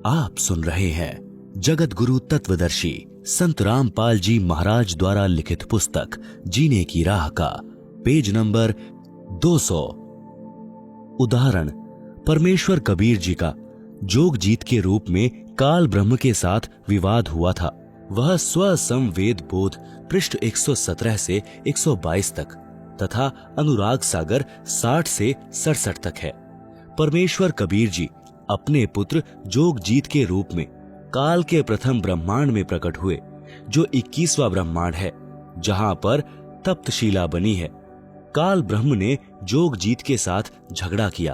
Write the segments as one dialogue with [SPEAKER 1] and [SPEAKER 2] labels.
[SPEAKER 1] आप सुन रहे हैं जगत गुरु तत्वदर्शी संत रामपाल जी महाराज द्वारा लिखित पुस्तक जीने की राह का पेज नंबर 200। उदाहरण परमेश्वर कबीर जी का जोगजीत के रूप में काल ब्रह्म के साथ विवाद हुआ था। वह स्वसंवेद बोध पृष्ठ 117 से 122 तक तथा अनुराग सागर 60 से 67 तक है। परमेश्वर कबीर जी अपने पुत्र जोगजीत के रूप में काल के प्रथम ब्रह्मांड में प्रकट हुए, जो 21वां ब्रह्मांड है, जहां पर तप्तशिला बनी है। काल ब्रह्म ने जोगजीत के साथ झगड़ा किया,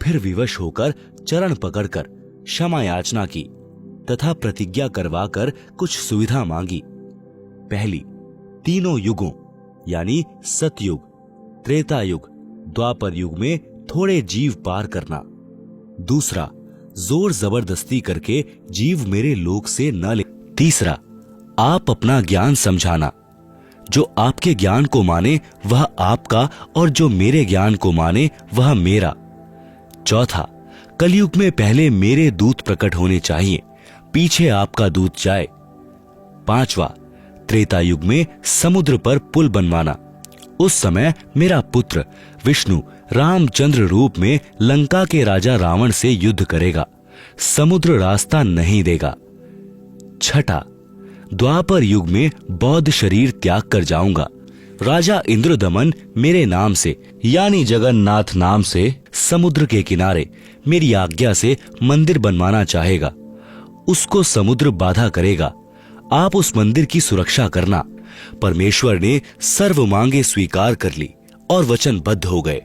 [SPEAKER 1] फिर विवश होकर चरण पकड़कर क्षमा याचना की तथा प्रतिज्ञा करवाकर कुछ सुविधा मांगी। पहली, तीनों युगों यानी सतयुग, त्रेता युग, द्वापर युग में थोड़े जीव पार करना। दूसरा, जोर जबरदस्ती करके जीव मेरे लोक से न ले। तीसरा, आप अपना ज्ञान समझाना। जो आपके ज्ञान को माने वह आपका और जो मेरे ज्ञान को माने वह मेरा। चौथा, कलयुग में पहले मेरे दूत प्रकट होने चाहिए, पीछे आपका दूत जाए। पांचवा, त्रेता युग में समुद्र पर पुल बनवाना। उस समय मेरा पुत्र विष्णु रामचंद्र रूप में लंका के राजा रावण से युद्ध करेगा, समुद्र रास्ता नहीं देगा। छठा, द्वापर युग में बौद्ध शरीर त्याग कर जाऊंगा। राजा इंद्रदमन मेरे नाम से यानी जगन्नाथ नाम से समुद्र के किनारे मेरी आज्ञा से मंदिर बनवाना चाहेगा, उसको समुद्र बाधा करेगा। आप उस मंदिर की सुरक्षा करना। परमेश्वर ने सर्व मांगे स्वीकार कर ली और वचनबद्ध हो गए।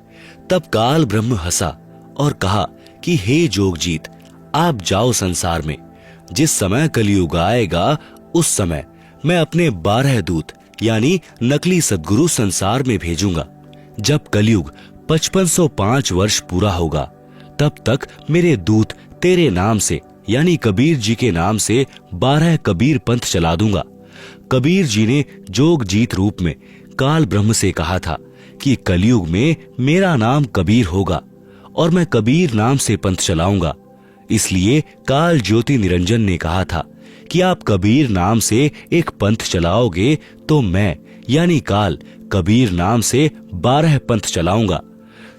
[SPEAKER 1] तब काल ब्रह्म हंसा और कहा कि हे जोगजीत, आप जाओ संसार में। जिस समय कलयुग आएगा उस समय मैं अपने 12 दूत यानी नकली सद्गुरु संसार में भेजूंगा। जब कलयुग 5505 वर्ष पूरा होगा, तब तक मेरे दूत तेरे नाम से यानी कबीर जी के नाम से 12 कबीर पंथ चला दूंगा। कबीर जी ने जोगजीत रूप में काल ब्रह्म से कहा था कि कलयुग में मेरा नाम कबीर होगा और मैं कबीर नाम से पंथ चलाऊंगा। इसलिए काल ज्योति निरंजन ने कहा था कि आप कबीर नाम से एक पंथ चलाओगे तो मैं यानी काल कबीर नाम से 12 पंथ चलाऊंगा।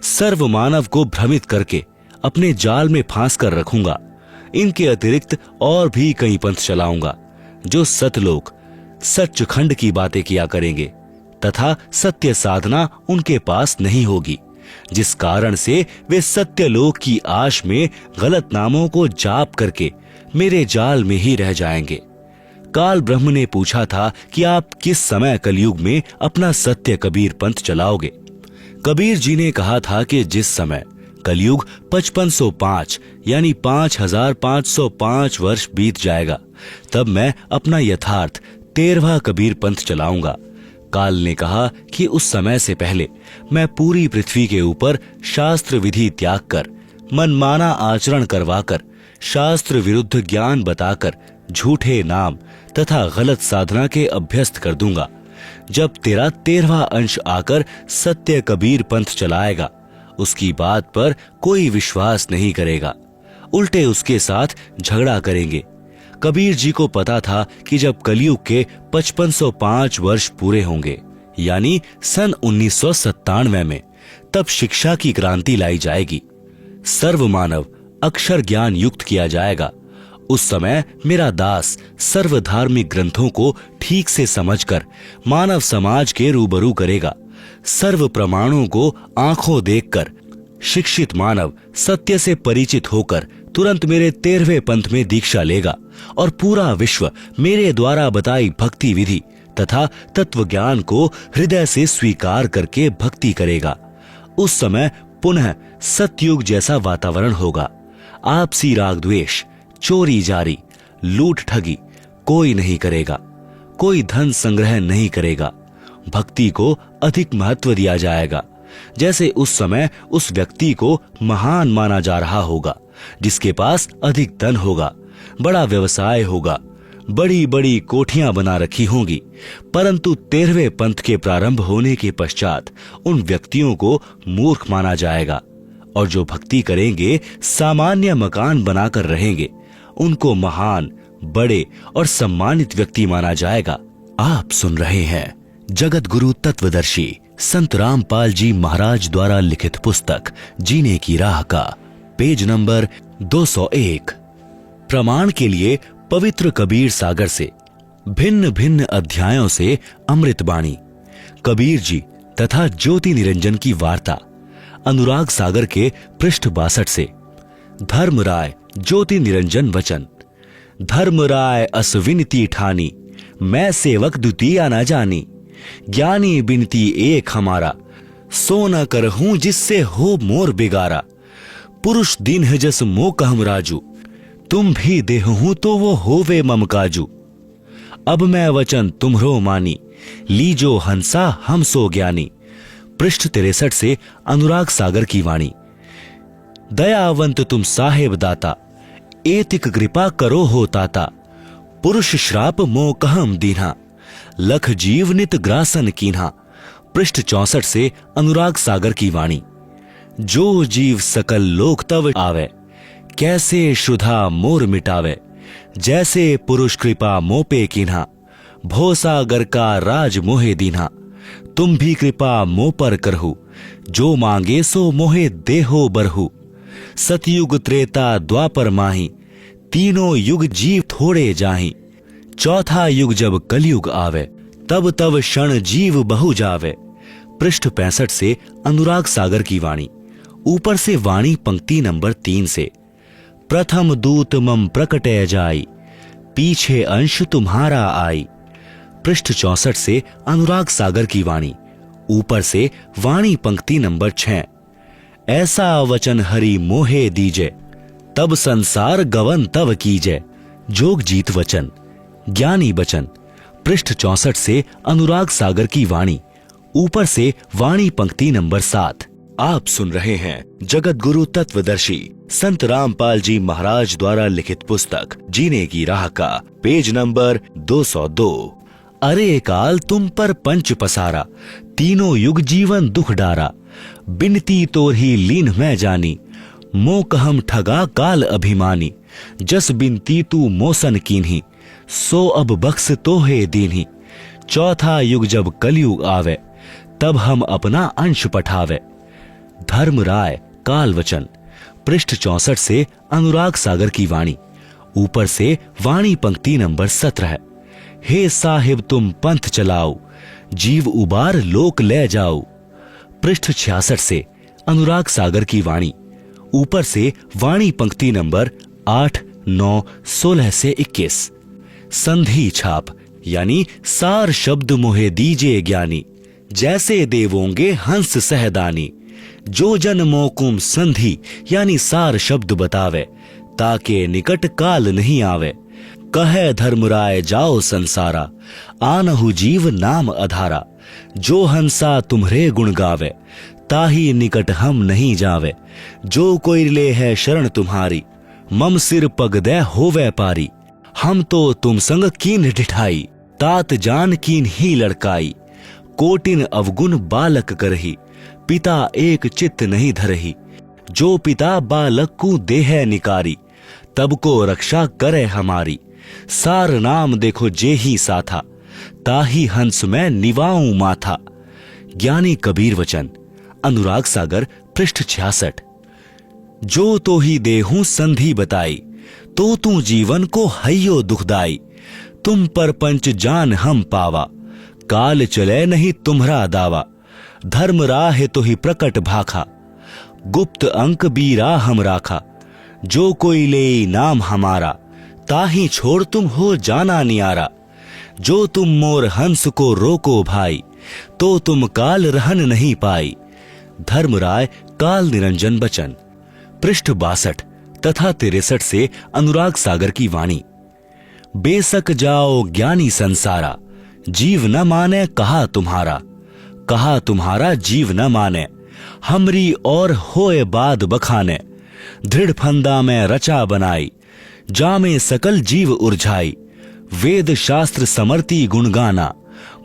[SPEAKER 1] सर्व मानव को भ्रमित करके अपने जाल में फांस कर रखूंगा। इनके अतिरिक्त और भी कई पंथ चलाऊंगा जो सतलोक सच्चखंड की बातें किया करेंगे तथा सत्य साधना उनके पास नहीं होगी, जिस कारण से वे सत्यलोक की आश में गलत नामों को जाप करके मेरे जाल में ही रह जाएंगे। काल ब्रह्म ने पूछा था कि आप किस समय कलयुग में अपना सत्य कबीर पंथ चलाओगे। कबीर जी ने कहा था कि जिस समय कलयुग 5505 यानी 5505 वर्ष बीत जाएगा, तब मैं अपना यथार्थ 13वां कबीर पंथ चलाऊंगा। काल ने कहा कि उस समय से पहले मैं पूरी पृथ्वी के ऊपर शास्त्र विधि त्याग कर, मनमाना आचरण करवाकर, शास्त्र विरुद्ध ज्ञान बताकर झूठे नाम तथा गलत साधना के अभ्यस्त कर दूंगा। जब तेरा 13वां अंश आकर सत्य कबीर पंथ चलाएगा, उसकी बात पर कोई विश्वास नहीं करेगा, उल्टे उसके साथ झगड़ा करेंगे। कबीर जी को पता था कि जब कलयुग के 5505 वर्ष पूरे होंगे यानी सन 1997 में, तब शिक्षा की क्रांति लाई जाएगी। सर्व मानव अक्षर ज्ञान युक्त किया जाएगा। उस समय मेरा दास सर्व धार्मिक ग्रंथों को ठीक से समझकर मानव समाज के रूबरू करेगा। सर्व प्रमाणों को आंखों देखकर शिक्षित मानव सत्य से परिचित होकर तुरंत मेरे 13वें पंथ में दीक्षा लेगा और पूरा विश्व मेरे द्वारा बताई भक्ति विधि तथा तत्व ज्ञान को हृदय से स्वीकार करके भक्ति करेगा। उस समय पुनः सतयुग जैसा वातावरण होगा। आपसी राग द्वेष, चोरी जारी, लूट ठगी कोई नहीं करेगा, कोई धन संग्रह नहीं करेगा। भक्ति को अधिक महत्व दिया जाएगा। जैसे उस समय उस व्यक्ति को महान माना जा रहा होगा जिसके पास अधिक धन होगा, बड़ा व्यवसाय होगा, बड़ी बड़ी कोठियां बना रखी होंगी, परंतु 13वें पंथ के प्रारंभ होने के पश्चात उन व्यक्तियों को मूर्ख माना जाएगा। और जो भक्ति करेंगे सामान्य मकान बनाकर रहेंगे, उनको महान, बड़े और सम्मानित व्यक्ति माना जाएगा। आप सुन रहे हैं जगत गुरु तत्वदर्शी संत रामपाल जी महाराज द्वारा लिखित पुस्तक जीने की राह का पेज नंबर 201। प्रमाण के लिए पवित्र कबीर सागर से भिन्न भिन्न अध्यायों से अमृतवाणी, कबीर जी तथा ज्योति निरंजन की वार्ता, अनुराग सागर के पृष्ठ 62 से धर्मराय ज्योति निरंजन वचन। धर्मराय असविनती ठानी, मैं सेवक द्वितीया न जानी। ज्ञानी बिनती एक हमारा, सो न करहूं जिससे हो मोर बिगारा। पुरुष दीन है जस मो कहम राजू, तुम भी देहूं तो वो होवे मम काजू। अब मैं वचन तुम्हरो मानी, लीजो हंसा हम सो ज्ञानी। पृष्ठ 63 से अनुराग सागर की वाणी। दयावंत तुम साहेब दाता, एतिक कृपा करो हो ताता। पुरुष श्राप मो कहम दीन्हा, लख जीव नित ग्रासन कीन्हा। पृष्ठ 64 से अनुराग सागर की वाणी। जो जीव सकल लोक तव आवे, कैसे शुधा मोर मिटावे। जैसे पुरुष कृपा मोपे कीन्हा, भोसागर का राज मोहे दीन्हा। तुम भी कृपा मो पर करहु, जो मांगे सो मोहे देहो बरहु। सतयुग त्रेता द्वापर माही, तीनों युग जीव थोड़े जाही। चौथा युग जब कलयुग आवे, तब तब क्षण जीव बहु जावे। पृष्ठ 65 से अनुराग सागर की वाणी। ऊपर से वाणी पंक्ति नंबर 3 से। प्रथम दूत मम प्रकटय जाई, पीछे अंश तुम्हारा आई। पृष्ठ 64 से अनुराग सागर की वाणी। ऊपर से वाणी पंक्ति नंबर 6। ऐसा वचन हरि मोहे दीजे, तब संसार गवन तव कीजे। जोग जीत वचन, ज्ञानी बचन। पृष्ठ 64 से अनुराग सागर की वाणी। ऊपर से वाणी पंक्ति नंबर 7। आप सुन रहे हैं जगत गुरु तत्वदर्शी संत रामपाल जी महाराज द्वारा लिखित पुस्तक जीने की राह का पेज नंबर 202। अरे काल तुम पर पंच पसारा, तीनों युग जीवन दुख डारा। बिनती तोर ही लीन मैं जानी, मो कहम ठगा काल अभिमानी। जस बिनती तू मोसन कीन्ही, सो अब बख्स तोहे दीन्ही। चौथा युग जब कलयुग आवे, तब हम अपना अंश पठावे। धर्मराय काल वचन। पृष्ठ 64 से अनुराग सागर की वाणी। ऊपर से वाणी पंक्ति नंबर 17। हे साहिब तुम पंथ चलाओ, जीव उबार लोक ले जाओ। पृष्ठ 66 से अनुराग सागर की वाणी। ऊपर से वाणी पंक्ति नंबर 8, 9, 16 से 21। संधि छाप यानी सार शब्द मोहे दीजे ज्ञानी। जैसे देवोंगे हंस सहदानी, जो जन मोकुम संधि यानी सार शब्द बतावे। ताके निकट काल नहीं आवे, कहे धर्मराय जाओ संसारा। आनहु जीव नाम अधारा, जो हंसा तुम्हरे गुण गावे। ताही निकट हम नहीं जावे, जो कोई ले है शरण तुम्हारी। मम सिर पग दे हो व्यापारी, हम तो तुम संग कीन ढिठाई। तात जान कीन ही लड़काई, कोटिन अवगुण बालक करही। पिता एक चित्त नहीं धरही, जो पिता बालक को देह निकारी। तब को रक्षा करे हमारी, सार नाम देखो जे ही साथा। ताही हंस में निवाऊं माथा। ज्ञानी कबीर वचन। अनुराग सागर पृष्ठ 66। जो तो ही देहूं संधि बताई, तो तू जीवन को हइयो दुखदाई। तुम पर पंच जान हम पावा, काल चले नहीं तुम्हरा दावा। धर्म राह तो ही प्रकट भाखा, गुप्त अंक बीरा हम राखा। जो कोई ले नाम हमारा, ताही छोड़ तुम हो जाना नियारा। जो तुम मोर हंस को रोको भाई, तो तुम काल रहन नहीं पाई। धर्मराय काल निरंजन बचन। पृष्ठ 62 तथा 63 से अनुराग सागर की वाणी। बेसक जाओ ज्ञानी संसारा, जीव न माने कहा तुम्हारा। कहा तुम्हारा जीव न माने, हमरी और होए बाद बखाने। दृढ़ फंदा में रचा बनाई, जामे सकल जीव उर्झाई। वेद शास्त्र समर्ति गुणगाना,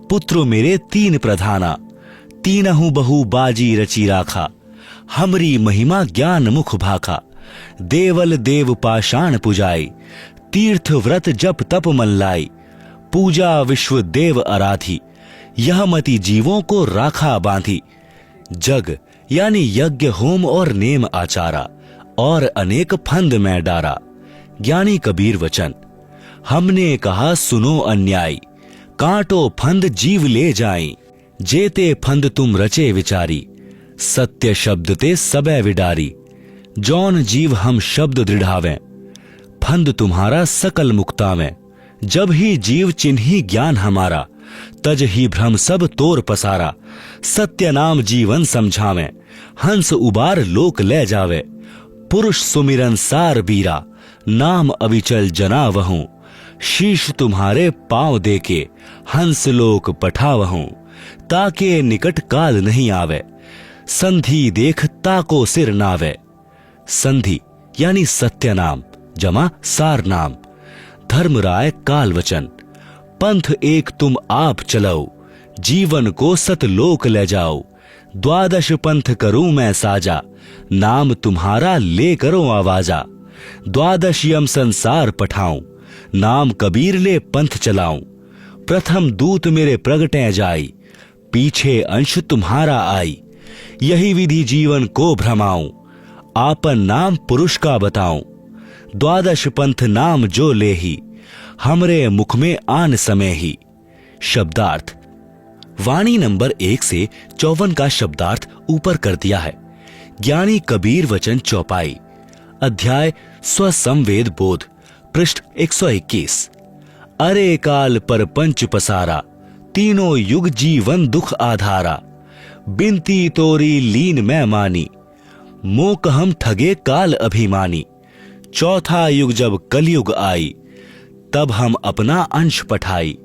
[SPEAKER 1] पुत्र मेरे तीन प्रधाना। तीनहु बहु बाजी रची राखा, हमरी महिमा ज्ञान मुख भाखा। देवल देव पाषाण पुजाई, तीर्थ व्रत जप तप मन लाई, पूजा विश्व देव आराधी, यह मति जीवों को राखा बांधी। जग यानी यज्ञ होम और नेम आचारा, और अनेक फंद में डारा। ज्ञानी कबीर वचन, हमने कहा सुनो अन्यायी, कांटो फंद जीव ले जाई, जेते फंद तुम रचे विचारी, सत्य शब्द ते सबे विडारी। जौन जीव हम शब्द दृढ़ावें, फंद तुम्हारा सकल मुक्तावें। जब ही जीव चिन्ही ज्ञान हमारा, तज ही भ्रम सब तोर पसारा। सत्य नाम जीवन समझावें, हंस उबार लोक ले जावे। पुरुष सुमिरन सार बीरा, नाम अविचल जना वहूं। शीश तुम्हारे पांव देके, हंस लोक पठावहूं। ताके निकट काल नहीं आवे, संधि देख ताको सिर नावे। संधि यानी सत्य नाम जमा सार नाम। धर्मराय काल वचन, पंथ एक तुम आप चलाओ, जीवन को सतलोक ले जाओ। द्वादश पंथ करूं मैं साजा, नाम तुम्हारा ले करो आवाजा। द्वादश यम संसार पठाऊं, नाम कबीर ले पंथ चलाऊं। प्रथम दूत मेरे प्रगटे जाई, पीछे अंश तुम्हारा आई। यही विधि जीवन को भ्रमाऊं, आपन नाम पुरुष का बताऊं। द्वादश पंथ नाम जो लेही, हमरे मुख में आन समय ही। शब्दार्थ, वाणी नंबर 1 से 54 का शब्दार्थ ऊपर कर दिया है। ज्ञानी कबीर वचन चौपाई, अध्याय स्वसंवेद बोध, पृष्ठ 121। अरे काल पर पंच पसारा, तीनों युग जीवन दुख आधारा। बिनती तोरी लीन मैं मानी, मोक हम ठगे काल अभिमानी। चौथा युग जब कलयुग आई, तब हम अपना अंश पठाई।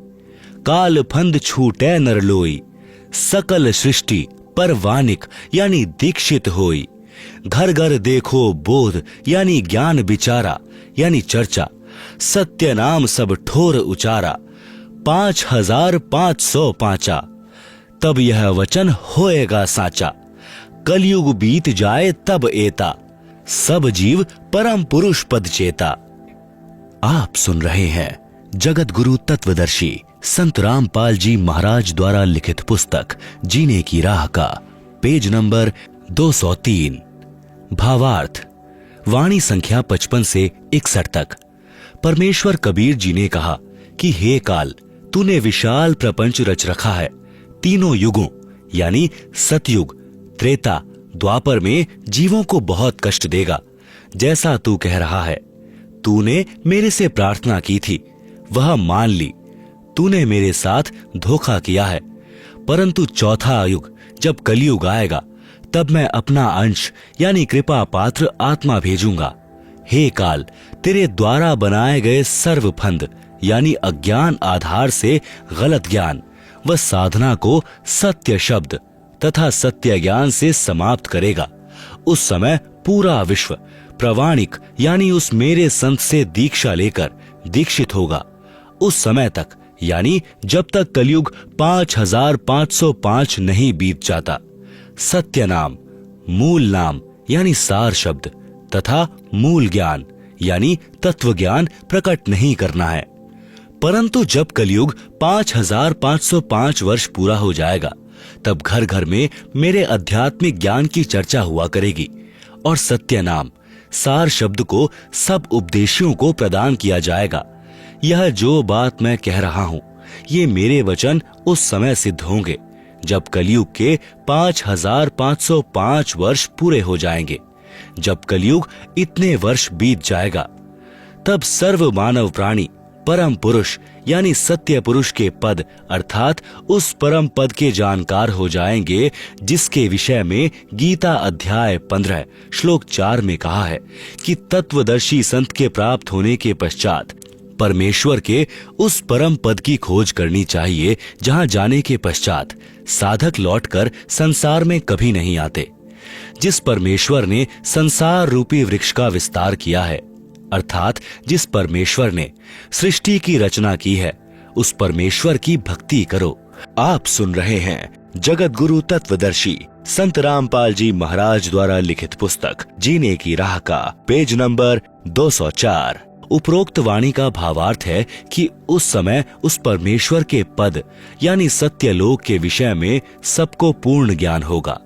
[SPEAKER 1] काल फंद छूटे नर लोई, सकल सृष्टि परवानिक यानी दीक्षित होई। घर घर देखो बोध यानी ज्ञान विचारा यानी चर्चा। सत्य नाम सब ठोर उचारा, 5505 तब यह वचन होएगा साचा। कलयुग बीत जाए तब एता, सब जीव परम पुरुष पद चेता। आप सुन रहे हैं जगत गुरु तत्वदर्शी संत रामपाल जी महाराज द्वारा लिखित पुस्तक जीने की राह का पेज नंबर 203। भावार्थ, वाणी संख्या 55 से 61 तक। परमेश्वर कबीर जी ने कहा कि हे काल, तूने विशाल प्रपंच रच रखा है। तीनों युगों यानी सतयुग, त्रेता, द्वापर में जीवों को बहुत कष्ट देगा, जैसा तू कह रहा है। तूने मेरे से प्रार्थना की थी, वह मान ली। तूने मेरे साथ धोखा किया है, परंतु चौथा युग जब कलयुग आएगा, तब मैं अपना अंश यानी कृपा पात्र आत्मा भेजूंगा। हे काल, तेरे द्वारा बनाए गए सर्व फंद यानी अज्ञान आधार से गलत ज्ञान व साधना को सत्य शब्द तथा सत्य ज्ञान से समाप्त करेगा। उस समय पूरा विश्व प्रवाणिक यानी उस मेरे संत से दीक्षा लेकर दीक्षित होगा। उस समय तक यानी जब तक कलयुग 5505 नहीं बीत जाता, सत्य नाम, मूल नाम यानी सार शब्द तथा मूल ज्ञान यानी तत्व ज्ञान प्रकट नहीं करना है। परंतु जब कलयुग 5505 वर्ष पूरा हो जाएगा, तब घर घर में मेरे आध्यात्मिक ज्ञान की चर्चा हुआ करेगी और सत्य नाम, सार शब्द को सब उपदेशियों को प्रदान किया जाएगा। यह जो बात मैं कह रहा हूं, ये मेरे वचन उस समय सिद्ध होंगे जब कलयुग के 5505 वर्ष पूरे हो जाएंगे। जब कलयुग इतने वर्ष बीत जाएगा, तब सर्व मानव प्राणी परम पुरुष यानी सत्य पुरुष के पद अर्थात उस परम पद के जानकार हो जाएंगे, जिसके विषय में गीता अध्याय 15 श्लोक 4 में कहा है कि तत्वदर्शी संत के प्राप्त होने के पश्चात परमेश्वर के उस परम पद की खोज करनी चाहिए, जहां जाने के पश्चात साधक लौटकर संसार में कभी नहीं आते। जिस परमेश्वर ने संसार रूपी वृक्ष का विस्तार किया है, अर्थात जिस परमेश्वर ने सृष्टि की रचना की है, उस परमेश्वर की भक्ति करो। आप सुन रहे हैं जगत गुरु तत्वदर्शी संत रामपाल जी महाराज द्वारा लिखित पुस्तक जीने की राह का पेज नंबर 204। उपरोक्त वाणी का भावार्थ है कि उस समय उस परमेश्वर के पद यानी सत्यलोक के विषय में सबको पूर्ण ज्ञान होगा।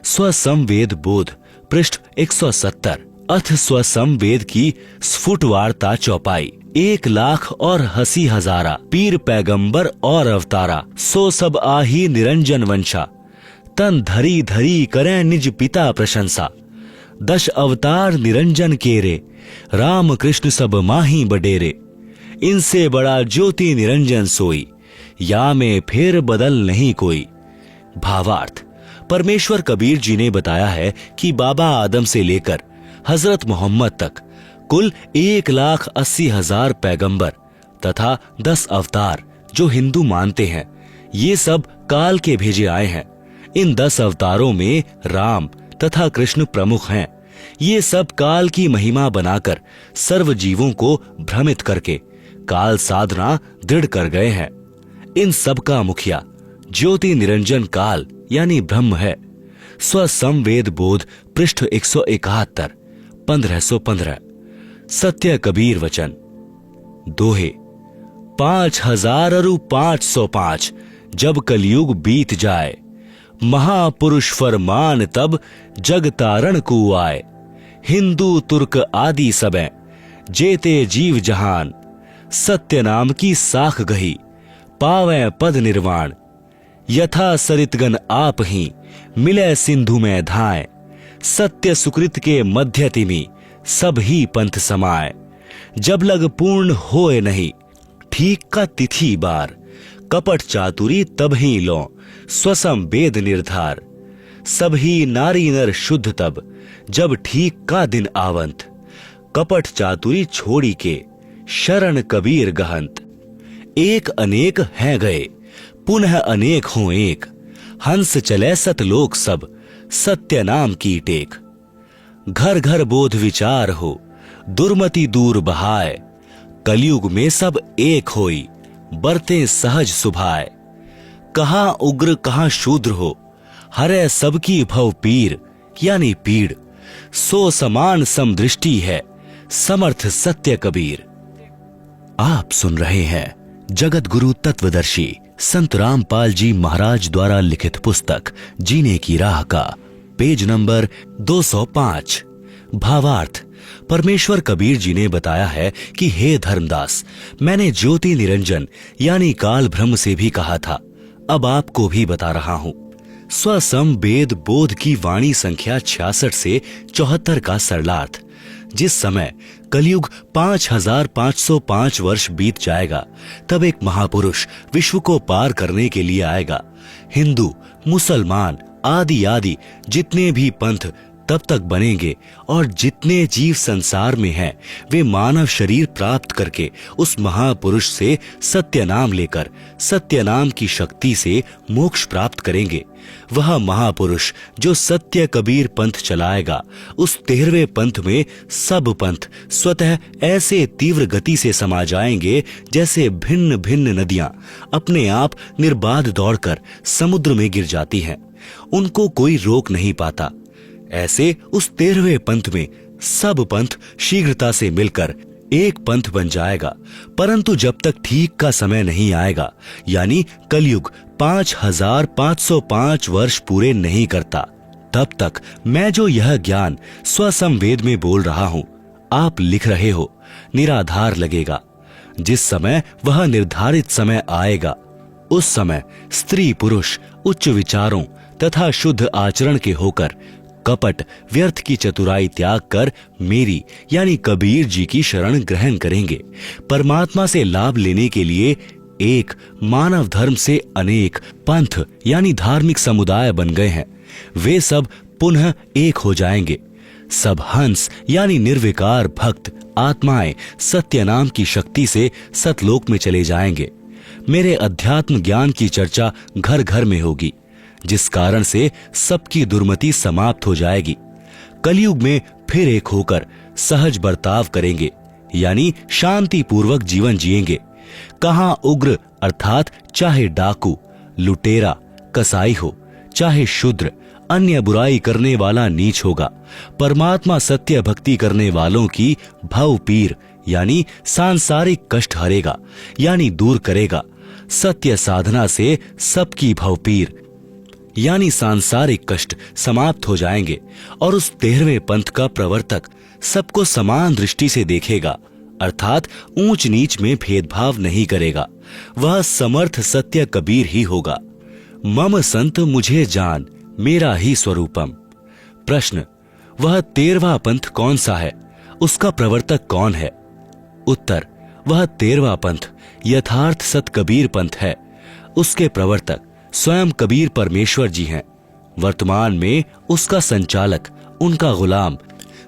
[SPEAKER 1] स्वसंवेद बोध पृष्ठ 170। अथ स्वसंवेद की स्फुट वार्ता चौपाई। 1,00,000 और 80,000 पीर पैगंबर और अवतारा, सो सब आही निरंजन वंशा, तन धरी धरी करें निज पिता प्रशंसा। 10 अवतार निरंजन केरे, राम कृष्ण सब माही बडेरे। इनसे बड़ा ज्योति निरंजन सोई, या में फेर बदल नहीं कोई। भावार्थ, परमेश्वर कबीर जी ने बताया है कि बाबा आदम से लेकर हजरत मोहम्मद तक कुल 1,80,000 पैगंबर तथा 10 अवतार जो हिंदू मानते हैं, ये सब काल के भेजे आए हैं। इन 10 अवतारों में राम तथा कृष्ण प्रमुख हैं। ये सब काल की महिमा बनाकर सर्व जीवों को भ्रमित करके काल साधना दृढ़ कर गए हैं। इन सब का मुखिया ज्योति निरंजन काल यानी ब्रह्म है। स्वसंवेद बोध पृष्ठ 171 1515। सत्य कबीर वचन दोहे। 5,505 जब कलयुग बीत जाए, महापुरुष फरमान तब जग तारण को आए। हिंदू तुर्क आदि सबे जेते जीव जहान, सत्य नाम की साख गही पावे पद निर्वाण। यथा सरितगन आप ही मिले सिंधु में धाए, सत्य सुकृत के मध्य तिमि सब ही पंथ समाए। जब लग पूर्ण होए नहीं ठीक का तिथि बार, कपट चातुरी तब ही लो स्वसम वेद निर्धार। सब ही नारी नर शुद्ध तब जब ठीक का दिन आवंत, कपट चातुरी छोड़ी के शरण कबीर गहंत। एक अनेक हैं गए पुनः अनेक हों एक, हंस चले सतलोक सब सत्य नाम की टेक। घर घर बोध विचार हो दुर्मति दूर बहाए, कलयुग में सब एक होई बरते सहज सुभाए। कहाँ उग्र कहाँ शूद्र हो हरे सबकी भव पीर यानी पीड़, सो समान समदृष्टि है समर्थ सत्य कबीर। आप सुन रहे हैं जगत गुरु तत्वदर्शी संत रामपाल जी महाराज द्वारा लिखित पुस्तक जीने की राह का पेज नंबर 205। भावार्थ, परमेश्वर कबीर जी ने बताया है कि हे धर्मदास, मैंने ज्योति निरंजन यानी काल ब्रह्म से भी कहा था, अब आपको भी बता रहा हूं। स्वसंवेद बोध की वाणी संख्या 66 से 74 का सरलार्थ। जिस समय कलयुग 5,505 वर्ष बीत जाएगा, तब एक महापुरुष विश्व को पार करने के लिए आएगा। हिंदू, मुसलमान आदि आदि जितने भी पंथ तब तक बनेंगे और जितने जीव संसार में हैं, वे मानव शरीर प्राप्त करके उस महापुरुष से सत्य नाम लेकर सत्य नाम की शक्ति से मोक्ष प्राप्त करेंगे। वह महापुरुष जो सत्य कबीर पंथ चलाएगा, उस 13वें पंथ में सब पंथ स्वतः ऐसे तीव्र गति से समा जाएंगे जैसे भिन्न भिन्न नदियां अपने आप निर्बाध दौड़कर समुद्र में गिर जाती हैं। उनको कोई रोक नहीं पाता। ऐसे उस 13वें पंथ में सब पंथ शीघ्रता से मिलकर एक पंथ बन जाएगा। परंतु जब तक ठीक का समय नहीं आएगा, यानी कलयुग 5,505 वर्ष पूरे नहीं करता, तब तक मैं जो यह ज्ञान स्वसंवेद में बोल रहा हूं, आप लिख रहे हो, निराधार लगेगा। जिस समय वह निर्धारित समय आएगा, उस समय स्त्री पुरुष उच्च विचारों तथा शुद्ध आचरण के होकर कपट व्यर्थ की चतुराई त्याग कर मेरी यानी कबीर जी की शरण ग्रहण करेंगे। परमात्मा से लाभ लेने के लिए एक मानव धर्म से अनेक पंथ यानी धार्मिक समुदाय बन गए हैं। वे सब पुनः एक हो जाएंगे। सब हंस यानी निर्विकार भक्त आत्माएं सत्य नाम की शक्ति से सतलोक में चले जाएंगे। मेरे अध्यात्म ज्ञान की चर्चा घर घर में होगी, जिस कारण से सबकी दुर्मति समाप्त हो जाएगी। कलयुग में फिर एक होकर सहज बर्ताव करेंगे, यानी शांति पूर्वक जीवन जिएंगे। कहां उग्र अर्थात चाहे डाकू, लुटेरा, कसाई हो, चाहे शूद्र, अन्य बुराई करने वाला नीच होगा। परमात्मा सत्य भक्ति करने वालों की भव पीर यानी सांसारिक कष्ट हरेगा, यानी दूर करेगा। सत्य साधना से सबकी भव पीर यानी सांसारिक कष्ट समाप्त हो जाएंगे और उस 13वें पंथ का प्रवर्तक सबको समान दृष्टि से देखेगा, अर्थात ऊंच नीच में भेदभाव नहीं करेगा। वह समर्थ सत्य कबीर ही होगा। मम संत मुझे जान, मेरा ही स्वरूपम। प्रश्न, वह 13वां पंथ कौन सा है? उसका प्रवर्तक कौन है? उत्तर, वह 13वां पंथ यथार्थ सत कबीर पंथ है। उसके प्रवर्तक स्वयं कबीर परमेश्वर जी हैं। वर्तमान में उसका संचालक उनका गुलाम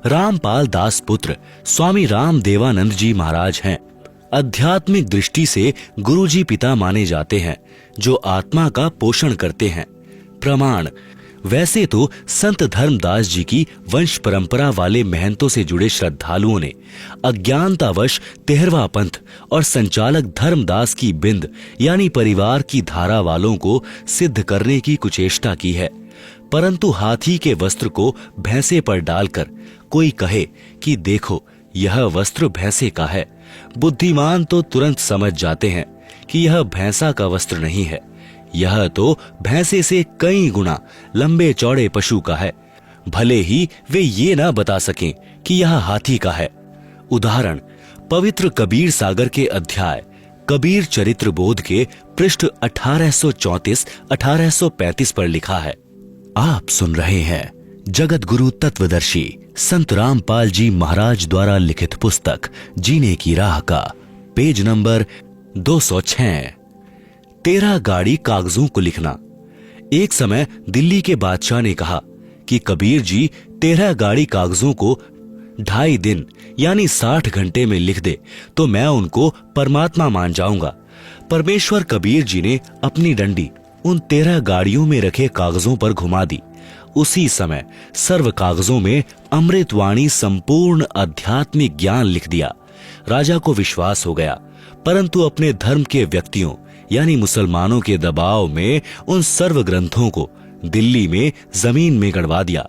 [SPEAKER 1] रामपाल दास पुत्र स्वामी राम देवानंद जी महाराज हैं। आध्यात्मिक दृष्टि से गुरुजी पिता माने जाते हैं, जो आत्मा का पोषण करते हैं। प्रमाण, वैसे तो संत धर्मदास जी की वंश परंपरा वाले महंतों से जुड़े श्रद्धालुओं ने अज्ञानतावश 13वां पंथ और संचालक धर्मदास की बिंद यानी परिवार की धारा वालों को सिद्ध करने की कुचेष्टा की है, परंतु हाथी के वस्त्र को भैंसे पर डालकर कोई कहे कि देखो यह वस्त्र भैंसे का है, बुद्धिमान तो तुरंत समझ जाते हैं कि यह भैंसा का वस्त्र नहीं है, यह तो भैंसे से कई गुना लंबे चौड़े पशु का है, भले ही वे ये ना बता सकें कि यह हाथी का है। उदाहरण, पवित्र कबीर सागर के अध्याय कबीर चरित्र बोध के पृष्ठ 1834-1835 पर लिखा है। आप सुन रहे हैं जगत गुरु तत्वदर्शी संत रामपाल जी महाराज द्वारा लिखित पुस्तक जीने की राह का पेज नंबर 206। 13 गाड़ी कागजों को लिखना। एक समय दिल्ली के बादशाह ने कहा कि कबीर जी 13 गाड़ी कागजों को 2.5 दिन यानी 60 घंटे में लिख दे तो मैं उनको परमात्मा मान जाऊंगा। परमेश्वर कबीर जी ने अपनी डंडी उन 13 गाड़ियों में रखे कागजों पर घुमा दी। उसी समय सर्व कागजों में अमृतवाणी संपूर्ण आध्यात्मिक ज्ञान लिख दिया। राजा को विश्वास हो गया, परंतु अपने धर्म के व्यक्तियों यानी मुसलमानों के दबाव में उन सर्व ग्रंथों को दिल्ली में जमीन में गड़वा दिया।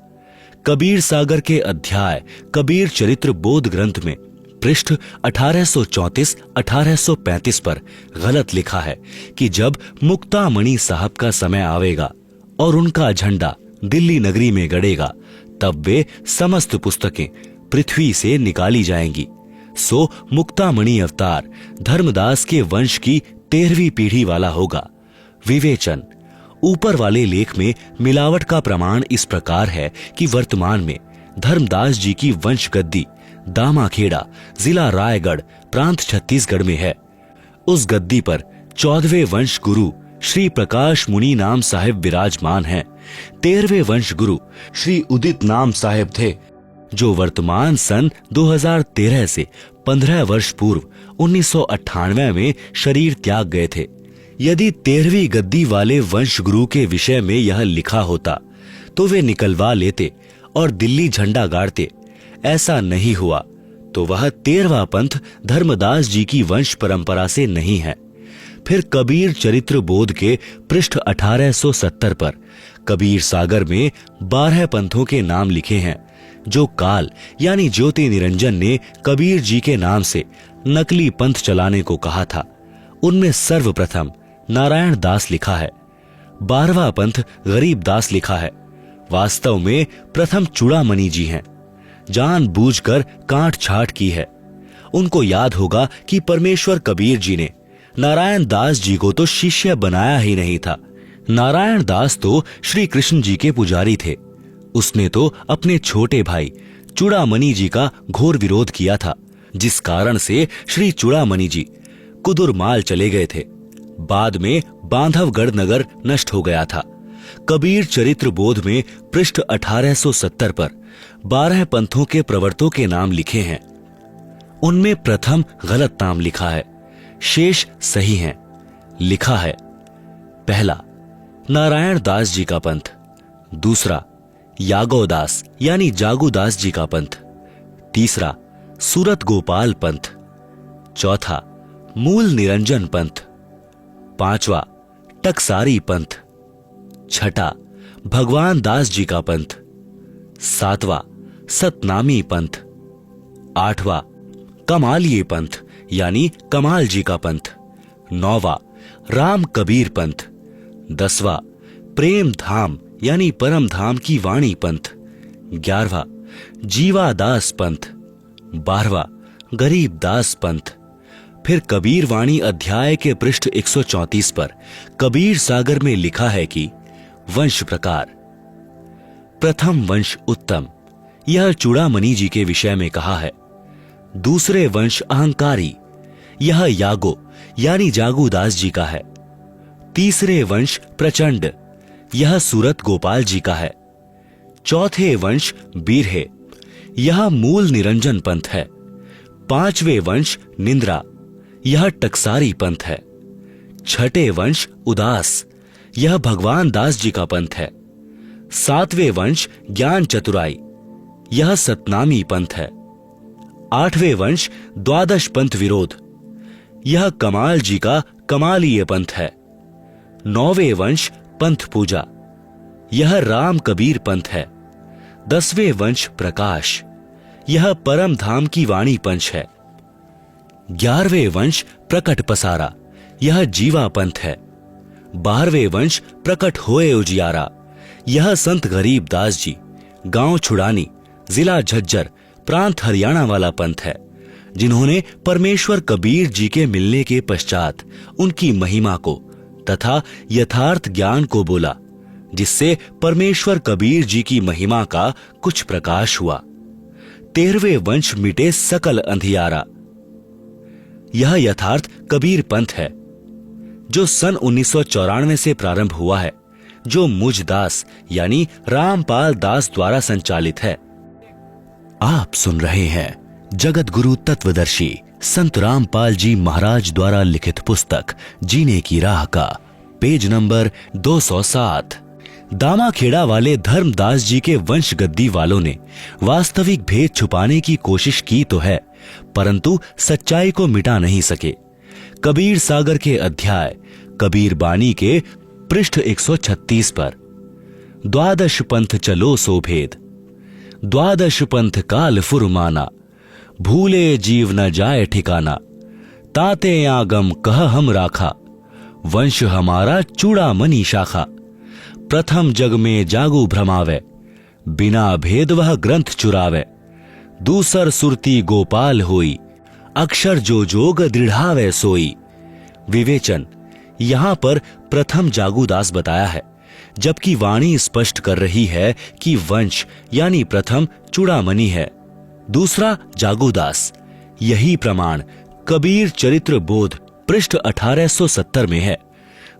[SPEAKER 1] कबीर सागर के अध्याय कबीर चरित्र बोध ग्रंथ में पृष्ठ 1834-1835 पर गलत लिखा है कि जब मुक्तामणि साहब का समय आवेगा और उनका झंडा दिल्ली नगरी में गड़ेगा, तब वे समस्त पुस्तकें पृथ्वी से निकाली जाएंगी। सो मुक्तामणि अवतार धर्मदास के वंश की 13वीं पीढ़ी वाला होगा। विवेचन, ऊपर वाले लेख में मिलावट का प्रमाण इस प्रकार है कि वर्तमान में धर्मदास जी की वंश गद्दी दामाखेड़ा, जिला रायगढ़, प्रांत छत्तीसगढ़ में है। उस गद्दी पर 14वें वंश गुरु श्री प्रकाश मुनि नाम साहिब विराजमान हैं। 13वें वंश गुरु श्री उदित नाम साहिब थे, जो वर्तमान सन 2013 से 15 वर्ष पूर्व 1998 में शरीर त्याग गए थे। यदि 13वीं गद्दी वाले वंश गुरु के विषय में यह लिखा होता तो वे निकलवा लेते और दिल्ली झंडा गाड़ते। ऐसा नहीं हुआ तो वह 13वां पंथ धर्मदास जी की वंश परंपरा से नहीं है। फिर कबीर चरित्र बोध के पृष्ठ 1870 पर कबीर सागर में 12 पंथों के नाम लिखे हैं, जो काल यानी ज्योति निरंजन ने कबीर जी के नाम से नकली पंथ चलाने को कहा था। उनमें सर्वप्रथम नारायण दास लिखा है। 12वां पंथ गरीब दास लिखा है। वास्तव में प्रथम चूड़ामणि जी हैं। जानबूझकर काट छाट की है। उनको याद होगा कि परमेश्वर कबीर जी ने नारायण दास जी को तो शिष्य बनाया ही नहीं था। नारायण दास तो श्री कृष्ण जी के पुजारी थे। उसने तो अपने छोटे भाई चूड़ामणि जी का घोर विरोध किया था, जिस कारण से श्री चूड़ामणि जी कुदुरमाल चले गए थे। बाद में बांधवगढ़ नगर नष्ट हो गया था। कबीर चरित्र बोध में पृष्ठ 1870 पर 12 पंथों के प्रवर्तों के नाम लिखे हैं। उनमें प्रथम गलत नाम लिखा है, शेष सही हैं। लिखा है, पहला नारायण दास जी का पंथ, दूसरा यागोदास यानी जागुदास जी का पंथ, तीसरा सूरत गोपाल पंथ, चौथा मूल निरंजन पंथ, पांचवा टकसारी पंथ, छठा भगवान दास जी का पंथ, सातवां सतनामी पंथ, आठवां कमालिये पंथ यानी कमाल जी का पंथ, नौवां राम कबीर पंथ, 10वां प्रेम धाम यानी परम धाम की वाणी पंथ, 11वां जीवादास पंथ, 12वां गरीब दास पंथ। फिर कबीर वाणी अध्याय के पृष्ठ 134 पर कबीर सागर में लिखा है कि वंश प्रकार, प्रथम वंश उत्तम, यह चूड़ामणि जी के विषय में कहा है। दूसरे वंश अहंकारी, यह यागो यानी जागूदास जी का है। तीसरे वंश प्रचंड, यह सूरत गोपाल जी का है। चौथे वंश बीरहे, यह मूल निरंजन पंथ है। पांचवें वंश निंद्रा, यह टकसारी पंथ है। छठे वंश उदास, यह भगवान दास जी का पंथ है। सातवें वंश ज्ञान चतुराई, यह सतनामी पंथ है। आठवें वंश द्वादश पंथ विरोध, यह कमाल जी का कमालीय पंथ है। नौवें वंश पंथ पूजा, यह राम कबीर पंथ है। 10वें वंश प्रकाश, यह परम धाम की वाणी पंच है। 11वें वंश प्रकट पसारा, यह जीवा पंथ है। 12वें वंश प्रकट होए उजियारा, यह संत गरीब दास जी, गांव छुड़ानी, जिला झज्जर, प्रांत हरियाणा वाला पंथ है, जिन्होंने परमेश्वर कबीर जी के मिलने के पश्चात उनकी महिमा को तथा यथार्थ ज्ञान को बोला, जिससे परमेश्वर कबीर जी की महिमा का कुछ प्रकाश हुआ। 13वें वंश मिटे सकल अंधियारा, यह यथार्थ कबीर पंथ है, जो सन 1994 से प्रारंभ हुआ है, जो मुझ दास यानी रामपाल दास द्वारा संचालित है। आप सुन रहे हैं जगत गुरु तत्वदर्शी संत रामपाल जी महाराज द्वारा लिखित पुस्तक जीने की राह का पेज नंबर 207। दामाखेड़ा वाले धर्मदास जी के वंश गद्दी वालों ने वास्तविक भेद छुपाने की कोशिश की तो है, परंतु सच्चाई को मिटा नहीं सके। कबीर सागर के अध्याय कबीर बानी के पृष्ठ 136 पर द्वादश पंथ चलो सो भेद, द्वादश पंथ काल फुरमाना, भूले जीव न जाए ठिकाना, ताते आगम कह हम राखा, वंश हमारा चूड़ामणि शाखा, प्रथम जग में जागू भ्रमावे, बिना भेद वह ग्रंथ चुरावे, दूसर सुरती गोपाल होई, अक्षर जो जोग दृढ़ावे सोई। विवेचन, यहां पर प्रथम जागूदास बताया है, जबकि वाणी स्पष्ट कर रही है कि वंश यानी प्रथम चूड़ामणि है, दूसरा जागूदास। यही प्रमाण कबीर चरित्र बोध पृष्ठ 1870 में है,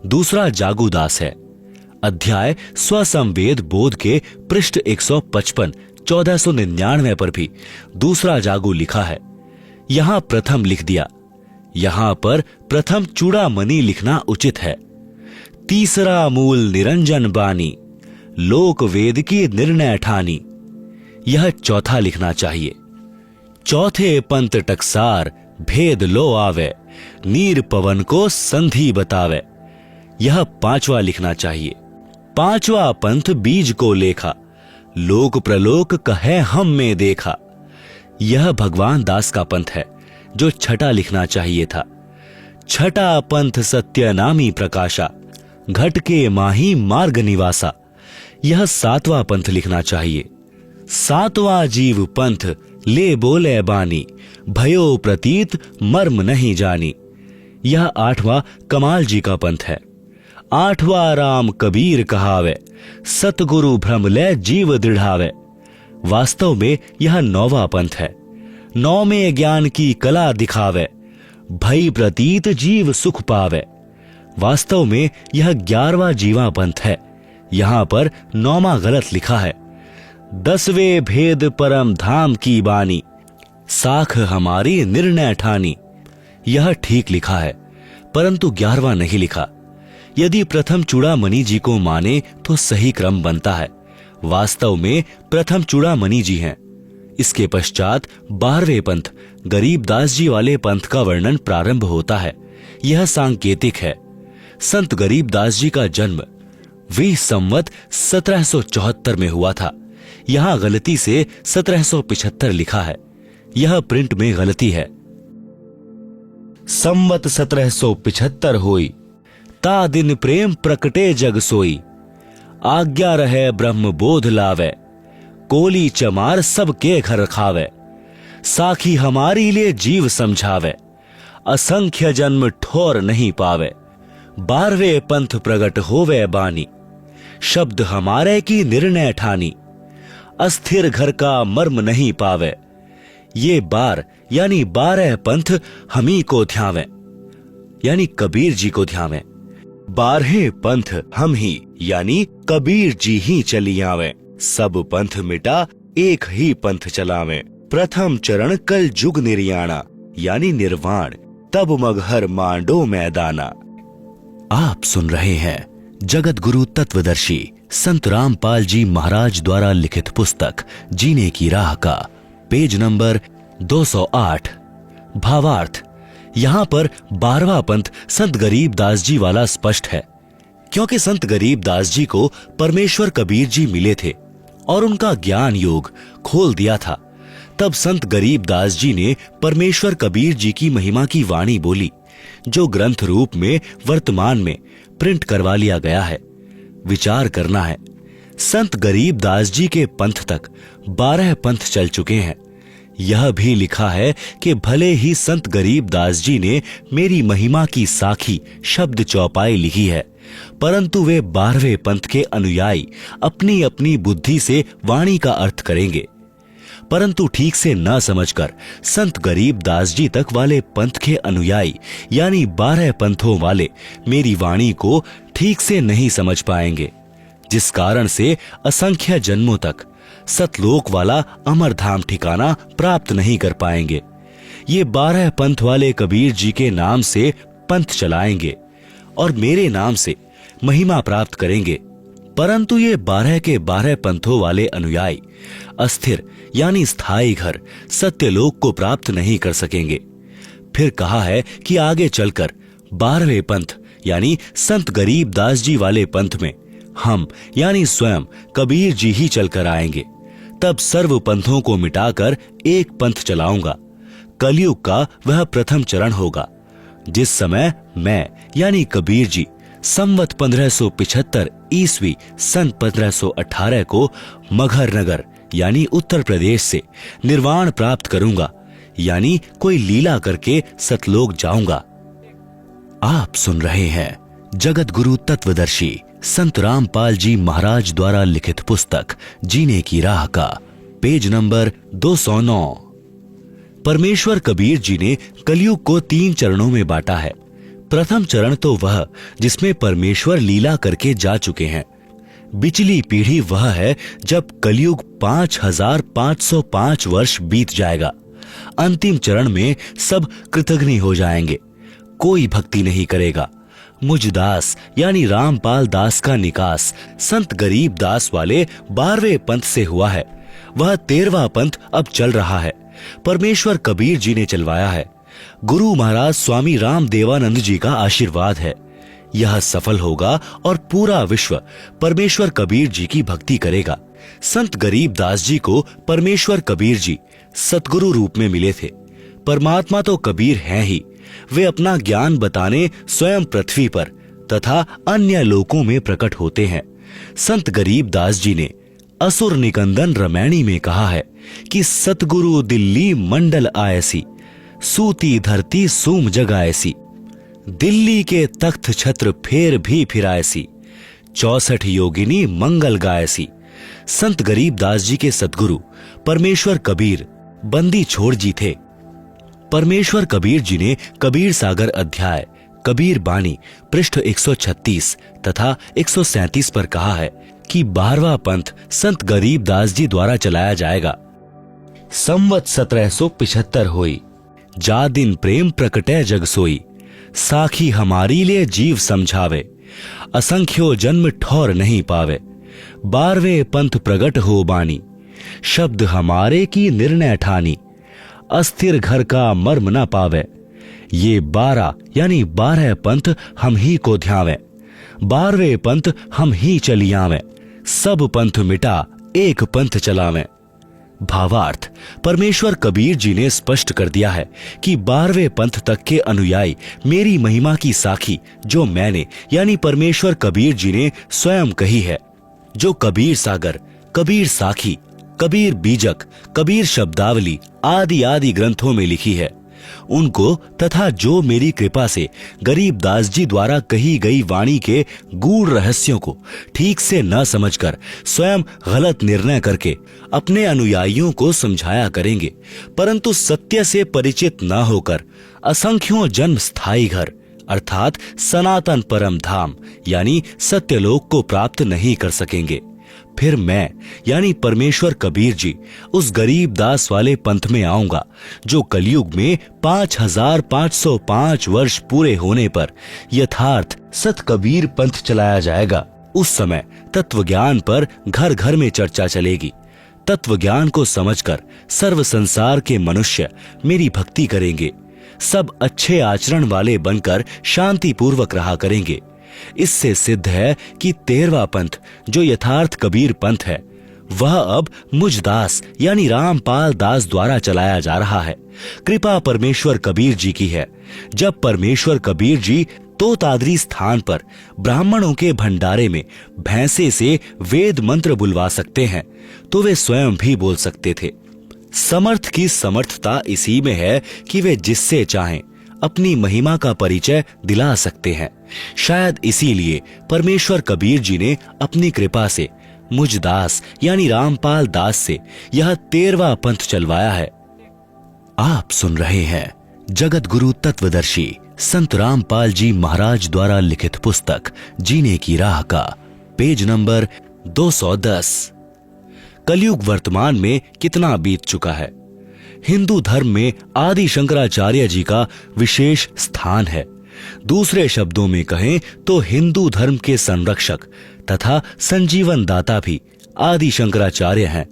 [SPEAKER 1] दूसरा जागूदास है। अध्याय स्वसंवेद बोध के पृष्ठ 155 1499 पर भी दूसरा जागू लिखा है। यहां प्रथम लिख दिया, यहां पर प्रथम चूड़ामणि लिखना उचित है। तीसरा मूल निरंजन बानी, लोक वेद की निर्णय ठानी, यह चौथा लिखना चाहिए। चौथे पंथ टकसार भेद लो आवे, नीर पवन को संधि बतावे, यह पांचवा लिखना चाहिए। पांचवा पंथ बीज को लेखा, लोक प्रलोक कहे हम में देखा, यह भगवान दास का पंथ है, जो छठा लिखना चाहिए था। छठा पंथ सत्यनामी प्रकाशा, घट के माही मार्ग निवासा, यह सातवां पंथ लिखना चाहिए। सातवां जीव पंथ ले बोले बानी, भयो प्रतीत मर्म नहीं जानी, यह आठवां कमाल जी का पंथ है। आठवां राम कबीर कहावे, सतगुरु भ्रम ले जीव दृढ़ावे, वास्तव में यह नौवां पंथ है। नौ में ज्ञान की कला दिखावे, भई प्रतीत जीव सुख पावे, वास्तव में यह 11वां जीवा पंथ है, यहां पर 9वां गलत लिखा है। 10वें भेद परम धाम की बानी, साख हमारी निर्णय ठानी, यह ठीक लिखा है, परंतु 11वां नहीं लिखा। यदि प्रथम चूड़ामणि जी को माने तो सही क्रम बनता है, वास्तव में प्रथम चूड़ामणि जी हैं। इसके पश्चात 12वें पंथ गरीबदास जी वाले पंथ का वर्णन प्रारंभ होता है। यह सांकेतिक है। संत गरीबदास जी का जन्म वे संवत 1774 में हुआ था। यहां गलती से 1775 लिखा है, यह प्रिंट में गलती है। संवत 1775 होई, ता दिन प्रेम प्रकटे जग सोई। आज्ञा रहे ब्रह्म बोध लावे, कोली चमार सबके घर खावे। साखी हमारी लिए जीव समझावे, असंख्य जन्म ठोर नहीं पावे। 12वें पंथ प्रगट होवे बानी, शब्द हमारे की निर्णय ठानी। अस्थिर घर का मर्म नहीं पावे, ये 12 यानी 12 पंथ हमी को ध्यावे, यानी कबीर जी को ध्यावे। 12 पंथ हम ही यानी कबीर जी ही चली आवे। सब पंथ मिटा एक ही पंथ चलावे। प्रथम चरण कल जुग निर्याणा, यानी निर्वाण, तब मगहर मांडो मैदाना। आप सुन रहे हैं जगत गुरु तत्वदर्शी संत रामपाल जी महाराज द्वारा लिखित पुस्तक जीने की राह का पेज नंबर 208। भावार्थ, यहां पर 12वां पंथ संत गरीबदास जी वाला स्पष्ट है, क्योंकि संत गरीबदास जी को परमेश्वर कबीर जी मिले थे और उनका ज्ञान योग खोल दिया था। तब संत गरीबदास जी ने परमेश्वर कबीर जी की महिमा की वाणी बोली, जो ग्रंथ रूप में वर्तमान में प्रिंट करवा लिया गया है। विचार करना है, संत गरीबदास जी के पंथ तक 12 पंथ चल चुके हैं। यह भी लिखा है कि भले ही संत गरीबदास जी ने मेरी महिमा की साखी शब्द चौपाई लिखी है, परंतु वे 12वें पंथ के अनुयायी अपनी अपनी बुद्धि से वाणी का अर्थ करेंगे। परंतु ठीक से न समझकर संत गरीबदास जी तक वाले पंथ के अनुयायी यानी 12 पंथों वाले मेरी वाणी को ठीक से नहीं समझ पाएंगे, जिस कारण से असंख्य जन्मों तक सतलोक वाला अमर धाम ठिकाना प्राप्त नहीं कर पाएंगे। ये 12 पंथ वाले कबीर जी के नाम से पंथ चलाएंगे और मेरे नाम से महिमा प्राप्त करेंगे, परंतु ये 12 के 12 पंथों वाले अनुयायी अस्थिर यानी स्थायी घर सत्यलोक को प्राप्त नहीं कर सकेंगे। फिर कहा है कि आगे चलकर 12वें पंथ यानी संत गरीबदास जी वाले पंथ में हम यानी स्वयं कबीर जी ही चलकर आएंगे। तब सर्व पंथों को मिटाकर एक पंथ चलाऊंगा। कलयुग का वह प्रथम चरण होगा, जिस समय मैं यानी कबीर जी संवत 1575 ईस्वी सन 1518 को मगहर नगर यानी उत्तर प्रदेश से निर्वाण प्राप्त करूंगा, यानी कोई लीला करके सतलोक जाऊंगा। आप सुन रहे हैं जगत गुरु तत्वदर्शी संत रामपाल जी महाराज द्वारा लिखित पुस्तक जीने की राह का पेज नंबर 209। परमेश्वर कबीर जी ने कलयुग को 3 चरणों में बांटा है। प्रथम चरण तो वह जिसमें परमेश्वर लीला करके जा चुके हैं। बिचली पीढ़ी वह है जब कलयुग 5505 वर्ष बीत जाएगा। अंतिम चरण में सब कृतघ्न हो जाएंगे, कोई भक्ति नहीं करेगा। मुझदास यानी रामपाल दास का निकास संत गरीबदास वाले 12वें पंथ से हुआ है। वह 13वां पंथ अब चल रहा है, परमेश्वर कबीर जी ने चलवाया है। गुरु महाराज स्वामी राम देवानंद जी का आशीर्वाद है। यह सफल होगा और पूरा विश्व परमेश्वर कबीर जी की भक्ति करेगा। संत गरीबदास जी को परमेश्वर कबीर जी सतगुरु रूप में मिले थे। परमात्मा तो कबीर हैं ही, वे अपना ज्ञान बताने स्वयं पृथ्वी पर तथा अन्य लोकों में प्रकट होते हैं। संत गरीबदास जी ने असुर निकंदन रमैणी में कहा है कि सतगुरु दिल्ली मंडल आयसी, सूती धरती सूम जगायसी। दिल्ली के तख्त छत्र फेर भी फिरायसी, 64 योगिनी मंगल गायसी। संत गरीबदास जी के सतगुरु परमेश्वर कबीर बंदी छोड़ जी थे। परमेश्वर कबीर जी ने कबीर सागर अध्याय कबीर बानी पृष्ठ 136 तथा 137 पर कहा है कि 12वां पंथ संत गरीबदास जी द्वारा चलाया जाएगा। संवत 1775 होई, जा दिन प्रेम प्रकटे जग सोई। साखी हमारी लिए जीव समझावे, असंख्यो जन्म ठौर नहीं पावे। 12वें पंथ प्रगट हो बानी, शब्द हमारे की निर्णय ठानी। अस्थिर घर का मर्म न पावे, ये 12 यानी 12 पंथ हम ही को ध्यावे। 12वें पंथ हम ही चली आवें, सब पंथ मिटा एक पंथ चलावें। भावार्थ, परमेश्वर कबीर जी ने स्पष्ट कर दिया है कि 12वें पंथ तक के अनुयायी मेरी महिमा की साखी जो मैंने यानी परमेश्वर कबीर जी ने स्वयं कही है, जो कबीर सागर, कबीर साखी, कबीर बीजक, कबीर शब्दावली आदि आदि ग्रंथों में लिखी है, उनको तथा जो मेरी कृपा से गरीबदास जी द्वारा कही गई वाणी के गूढ़ रहस्यों को ठीक से न समझकर स्वयं गलत निर्णय करके अपने अनुयायियों को समझाया करेंगे, परंतु सत्य से परिचित न होकर असंख्यों जन्म स्थायी घर अर्थात सनातन परम धाम यानी सत्यलोक को प्राप्त नहीं कर सकेंगे। फिर मैं यानी परमेश्वर कबीर जी उस गरीब दास वाले पंथ में आऊंगा जो कलयुग में 5505 वर्ष पूरे होने पर यथार्थ सत कबीर पंथ चलाया जाएगा। उस समय तत्व ज्ञान पर घर घर में चर्चा चलेगी। तत्व ज्ञान को समझकर सर्व संसार के मनुष्य मेरी भक्ति करेंगे, सब अच्छे आचरण वाले बनकर शांति पूर्वक रहा करेंगे। इससे सिद्ध है कि 13वां पंथ जो यथार्थ कबीर पंथ है वह अब मुझ दास यानी रामपाल दास द्वारा चलाया जा रहा है। कृपा परमेश्वर कबीर जी की है। जब परमेश्वर कबीर जी तोतादरी स्थान पर ब्राह्मणों के भंडारे में भैंसे से वेद मंत्र बुलवा सकते हैं तो वे स्वयं भी बोल सकते थे। समर्थ की समर्थता इसी में है कि वे जिससे चाहें अपनी महिमा का परिचय दिला सकते हैं। शायद इसीलिए परमेश्वर कबीर जी ने अपनी कृपा से मुझ दास यानी रामपाल दास से यह 13वां पंथ चलवाया है। आप सुन रहे हैं जगत गुरु तत्वदर्शी संत रामपाल जी महाराज द्वारा लिखित पुस्तक जीने की राह का पेज नंबर 210। कलयुग वर्तमान में कितना बीत चुका है। हिंदू धर्म में आदि शंकराचार्य जी का विशेष स्थान है। दूसरे शब्दों में कहें तो हिंदू धर्म के संरक्षक तथा संजीवन दाता भी आदि शंकराचार्य हैं।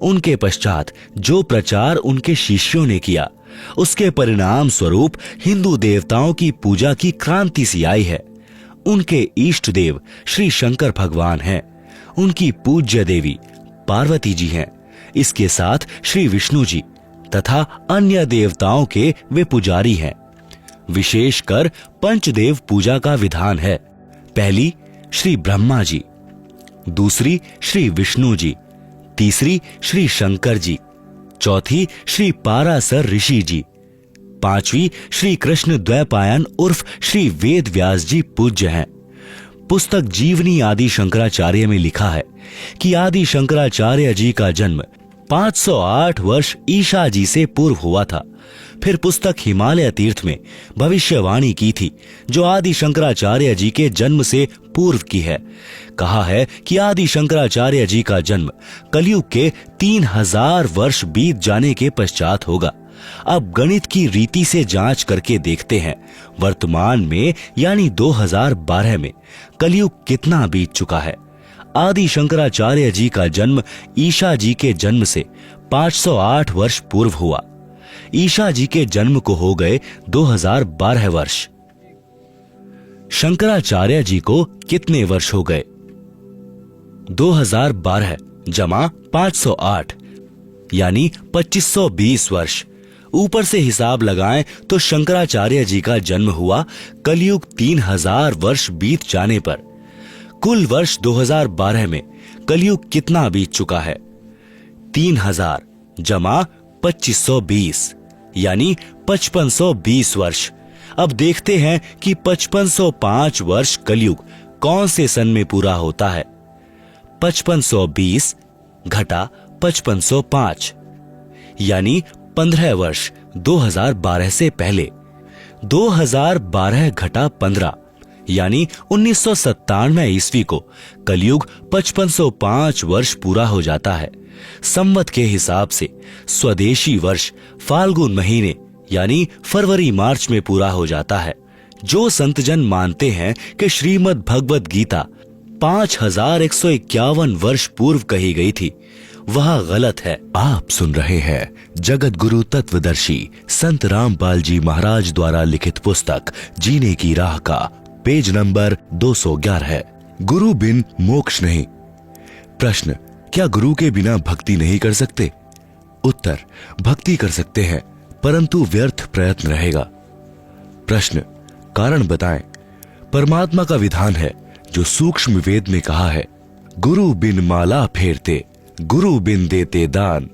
[SPEAKER 1] उनके पश्चात जो प्रचार उनके शिष्यों ने किया उसके परिणाम स्वरूप हिंदू देवताओं की पूजा की क्रांति सी आई है। उनके इष्ट देव श्री शंकर भगवान हैं। उनकी पूज्य देवी पार्वती जी हैं। इसके साथ श्री विष्णु जी तथा अन्य देवताओं के वे पुजारी हैं। विशेषकर पंचदेव पूजा का विधान है। पहली श्री ब्रह्मा जी, दूसरी श्री विष्णु जी, तीसरी श्री शंकर जी, चौथी श्री पारासर ऋषि जी, पांचवी श्री कृष्ण द्वैपायन उर्फ श्री वेद व्यास जी पूज्य हैं। पुस्तक जीवनी आदि शंकराचार्य में लिखा है कि आदि शंकराचार्य जी का जन्म 508 वर्ष ईशा जी से पूर्व हुआ था। फिर पुस्तक हिमालय तीर्थ में भविष्यवाणी की थी जो आदि शंकराचार्य जी के जन्म से पूर्व की है। कहा है कि आदि शंकराचार्य जी का जन्म कलयुग के 3000 वर्ष बीत जाने के पश्चात होगा। अब गणित की रीति से जांच करके देखते हैं वर्तमान में यानी 2012 में कलयुग कितना बीत चुका है। आदि शंकराचार्य जी का जन्म ईशा जी के जन्म से 508 वर्ष पूर्व हुआ। ईशा जी के जन्म को हो गए 2012 वर्ष। शंकराचार्य जी को कितने वर्ष हो गए? 2012 जमा 508 यानी 2520 वर्ष। ऊपर से हिसाब लगाएं तो शंकराचार्य जी का जन्म हुआ कलयुग 3000 वर्ष बीत जाने पर। कुल वर्ष 2012 में कलयुग कितना बीत चुका है? 3000 जमा 2520 यानी 5520 वर्ष। अब देखते हैं कि 5505 वर्ष कलयुग कौन से सन में पूरा होता है। 5520 घटा 5505 यानी 15 वर्ष 2012 से पहले। 2012 घटा 15 यानी 1997 ईस्वी को कलयुग 5505 वर्ष पूरा हो जाता है। संवत के हिसाब से स्वदेशी वर्ष फाल्गुन महीने यानी फरवरी मार्च में पूरा हो जाता है। जो संतजन मानते हैं कि श्रीमद् भगवत गीता 5151 वर्ष पूर्व कही गई थी वह गलत है। आप सुन रहे हैं जगत गुरु तत्वदर्शी संत रामपाल जी महाराज द्वारा लिखित पुस्तक जीने की राह का पेज नंबर 211 है। गुरु बिन मोक्ष नहीं। प्रश्न, क्या गुरु के बिना भक्ति नहीं कर सकते? उत्तर, भक्ति कर सकते हैं परंतु व्यर्थ प्रयत्न रहेगा। प्रश्न, कारण बताएं। परमात्मा का विधान है जो सूक्ष्म वेद में कहा है, गुरु बिन माला फेरते, गुरु बिन देते दान।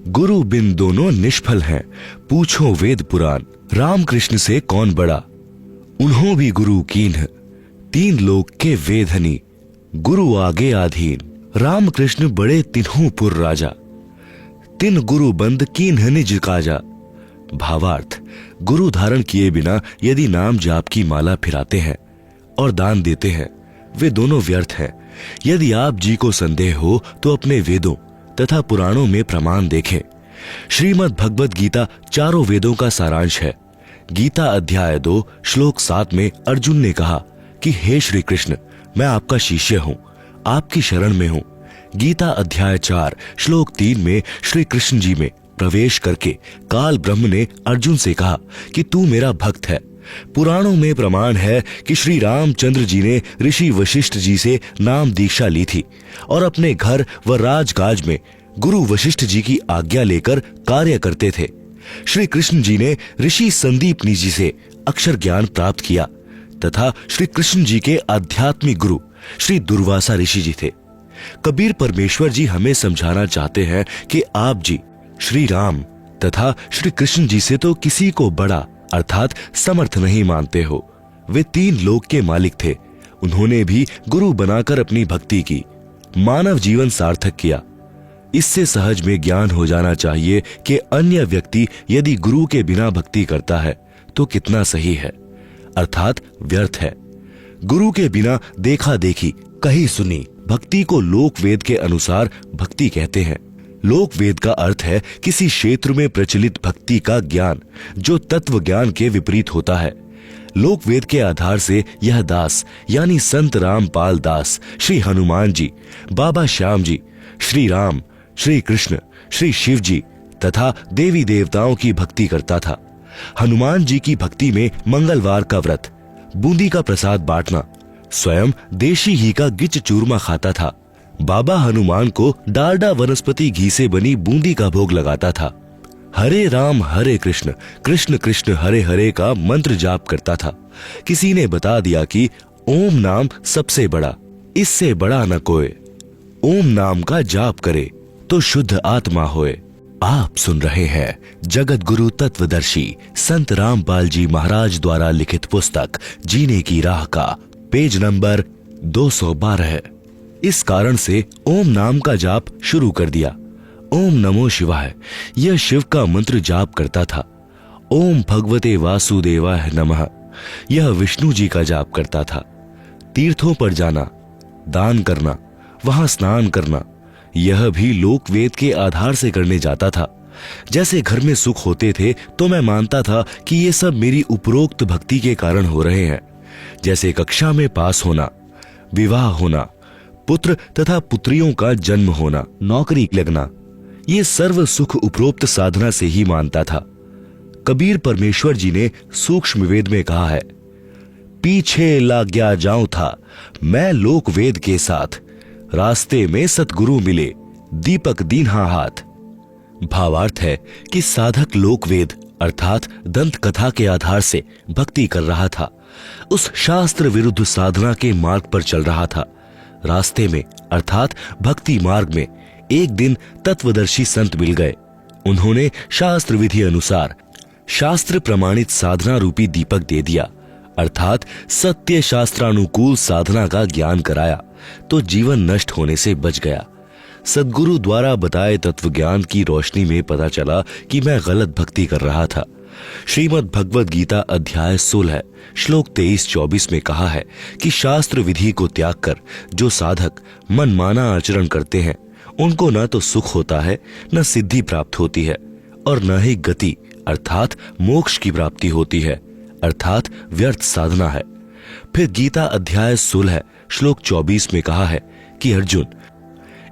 [SPEAKER 1] गुरु बिन दोनों निष्फल हैं, पूछो वेद पुराण। रामकृष्ण से कौन बड़ा, उन्हों भी गुरु कीन्ह। तीन लोक के वेधनी, गुरु आगे आधीन। रामकृष्ण बड़े तिन्हु पुर राजा, तिन गुरु बंद कीन्ह निज काजा। भावार्थ, गुरु धारण किए बिना यदि नाम जाप की माला फिराते हैं और दान देते हैं, वे दोनों व्यर्थ हैं। यदि आप जी को संदेह हो तो अपने वेदों तथा पुराणों में प्रमाण देखें। श्रीमद् भगवद गीता चारों वेदों का सारांश है। गीता अध्याय 2 श्लोक 7 में अर्जुन ने कहा कि हे श्री कृष्ण, मैं आपका शिष्य हूँ, आपकी शरण में हूँ। गीता अध्याय 4 श्लोक 3 में श्री कृष्ण जी में प्रवेश करके काल ब्रह्म ने अर्जुन से कहा कि तू मेरा भक्त है। पुराणों में प्रमाण है कि श्री रामचंद्र जी ने ऋषि वशिष्ठ जी से नाम दीक्षा ली थी और अपने घर व राजकाज में गुरु वशिष्ठ जी की आज्ञा लेकर कार्य करते थे। श्री कृष्ण जी ने ऋषि संदीपनी जी से अक्षर ज्ञान प्राप्त किया तथा श्री कृष्ण जी के आध्यात्मिक गुरु श्री दुर्वासा ऋषि जी थे। कबीर परमेश्वर जी हमें समझाना चाहते हैं कि आप जी श्री राम तथा श्री कृष्ण जी से तो किसी को बड़ा अर्थात समर्थ नहीं मानते हो। वे तीन लोक के मालिक थे, उन्होंने भी गुरु बनाकर अपनी भक्ति की, मानव जीवन सार्थक किया। इससे सहज में ज्ञान हो जाना चाहिए कि अन्य व्यक्ति यदि गुरु के बिना भक्ति करता है तो कितना सही है, अर्थात व्यर्थ है। गुरु के बिना देखा देखी कही सुनी भक्ति को लोक वेद के अनुसार भक्ति कहते हैं। लोक वेद का अर्थ है किसी क्षेत्र में प्रचलित भक्ति का ज्ञान जो तत्व ज्ञान के विपरीत होता है। लोक वेद के आधार से यह दास यानी संत रामपाल दास श्री हनुमान जी, बाबा श्याम जी, श्री राम, श्री कृष्ण, श्री शिव जी तथा देवी देवताओं की भक्ति करता था। हनुमान जी की भक्ति में मंगलवार का व्रत, बूंदी का प्रसाद बांटना, स्वयं देशी घी का गिच चूरमा खाता था। बाबा हनुमान को डालडा वनस्पति घी से बनी बूंदी का भोग लगाता था। हरे राम हरे कृष्ण, कृष्ण कृष्ण हरे हरे का मंत्र जाप करता था। किसी ने बता दिया कि ओम नाम सबसे बड़ा, इससे बड़ा न कोई। ओम नाम का जाप करे तो शुद्ध आत्मा होए। आप सुन रहे हैं जगत गुरु तत्वदर्शी संत रामपाल जी महाराज द्वारा लिखित पुस्तक जीने की राह का पेज नंबर 212 है। इस कारण से ओम नाम का जाप शुरू कर दिया। ओम नमो शिवाय यह शिव का मंत्र जाप करता था। ओम भगवते वासुदेवाय नमः यह विष्णु जी का जाप करता था। तीर्थों पर जाना, दान करना, वहां स्नान करना, यह भी लोक वेद के आधार से करने जाता था। जैसे घर में सुख होते थे तो मैं मानता था कि ये सब मेरी उपरोक्त भक्ति के कारण हो रहे हैं। जैसे कक्षा में पास होना, विवाह होना, पुत्र तथा पुत्रियों का जन्म होना, नौकरी लगना, ये सर्व सुख उपरोक्त साधना से ही मानता था। कबीर परमेश्वर जी ने सूक्ष्म वेद में कहा है, पीछे लाग गया जाऊं था मैं लोक वेद के साथ, रास्ते में सतगुरु मिले दीपक दीन्हा हाथ। भावार्थ है कि साधक लोक वेद अर्थात दंत कथा के आधार से भक्ति कर रहा था। उस शास्त्र विरुद्ध साधना के मार्ग पर चल रहा था। रास्ते में अर्थात भक्ति मार्ग में एक दिन तत्वदर्शी संत मिल गए। उन्होंने शास्त्र विधि अनुसार शास्त्र प्रमाणित साधना रूपी दीपक दे दिया, अर्थात सत्य शास्त्रानुकूल साधना का ज्ञान कराया तो जीवन नष्ट होने से बच गया। सद्गुरु द्वारा बताए तत्व ज्ञान की रोशनी में पता चला कि मैं गलत भक्ति कर रहा था। श्रीमद् भगवद गीता अध्याय 16 श्लोक 23-24 में कहा है कि शास्त्र विधि को त्याग कर जो साधक मनमाना आचरण करते हैं उनको न तो सुख होता है, न सिद्धि प्राप्त होती है और न ही गति अर्थात मोक्ष की प्राप्ति होती है, अर्थात व्यर्थ साधना है। फिर गीता अध्याय 16 श्लोक 24 में कहा है कि अर्जुन,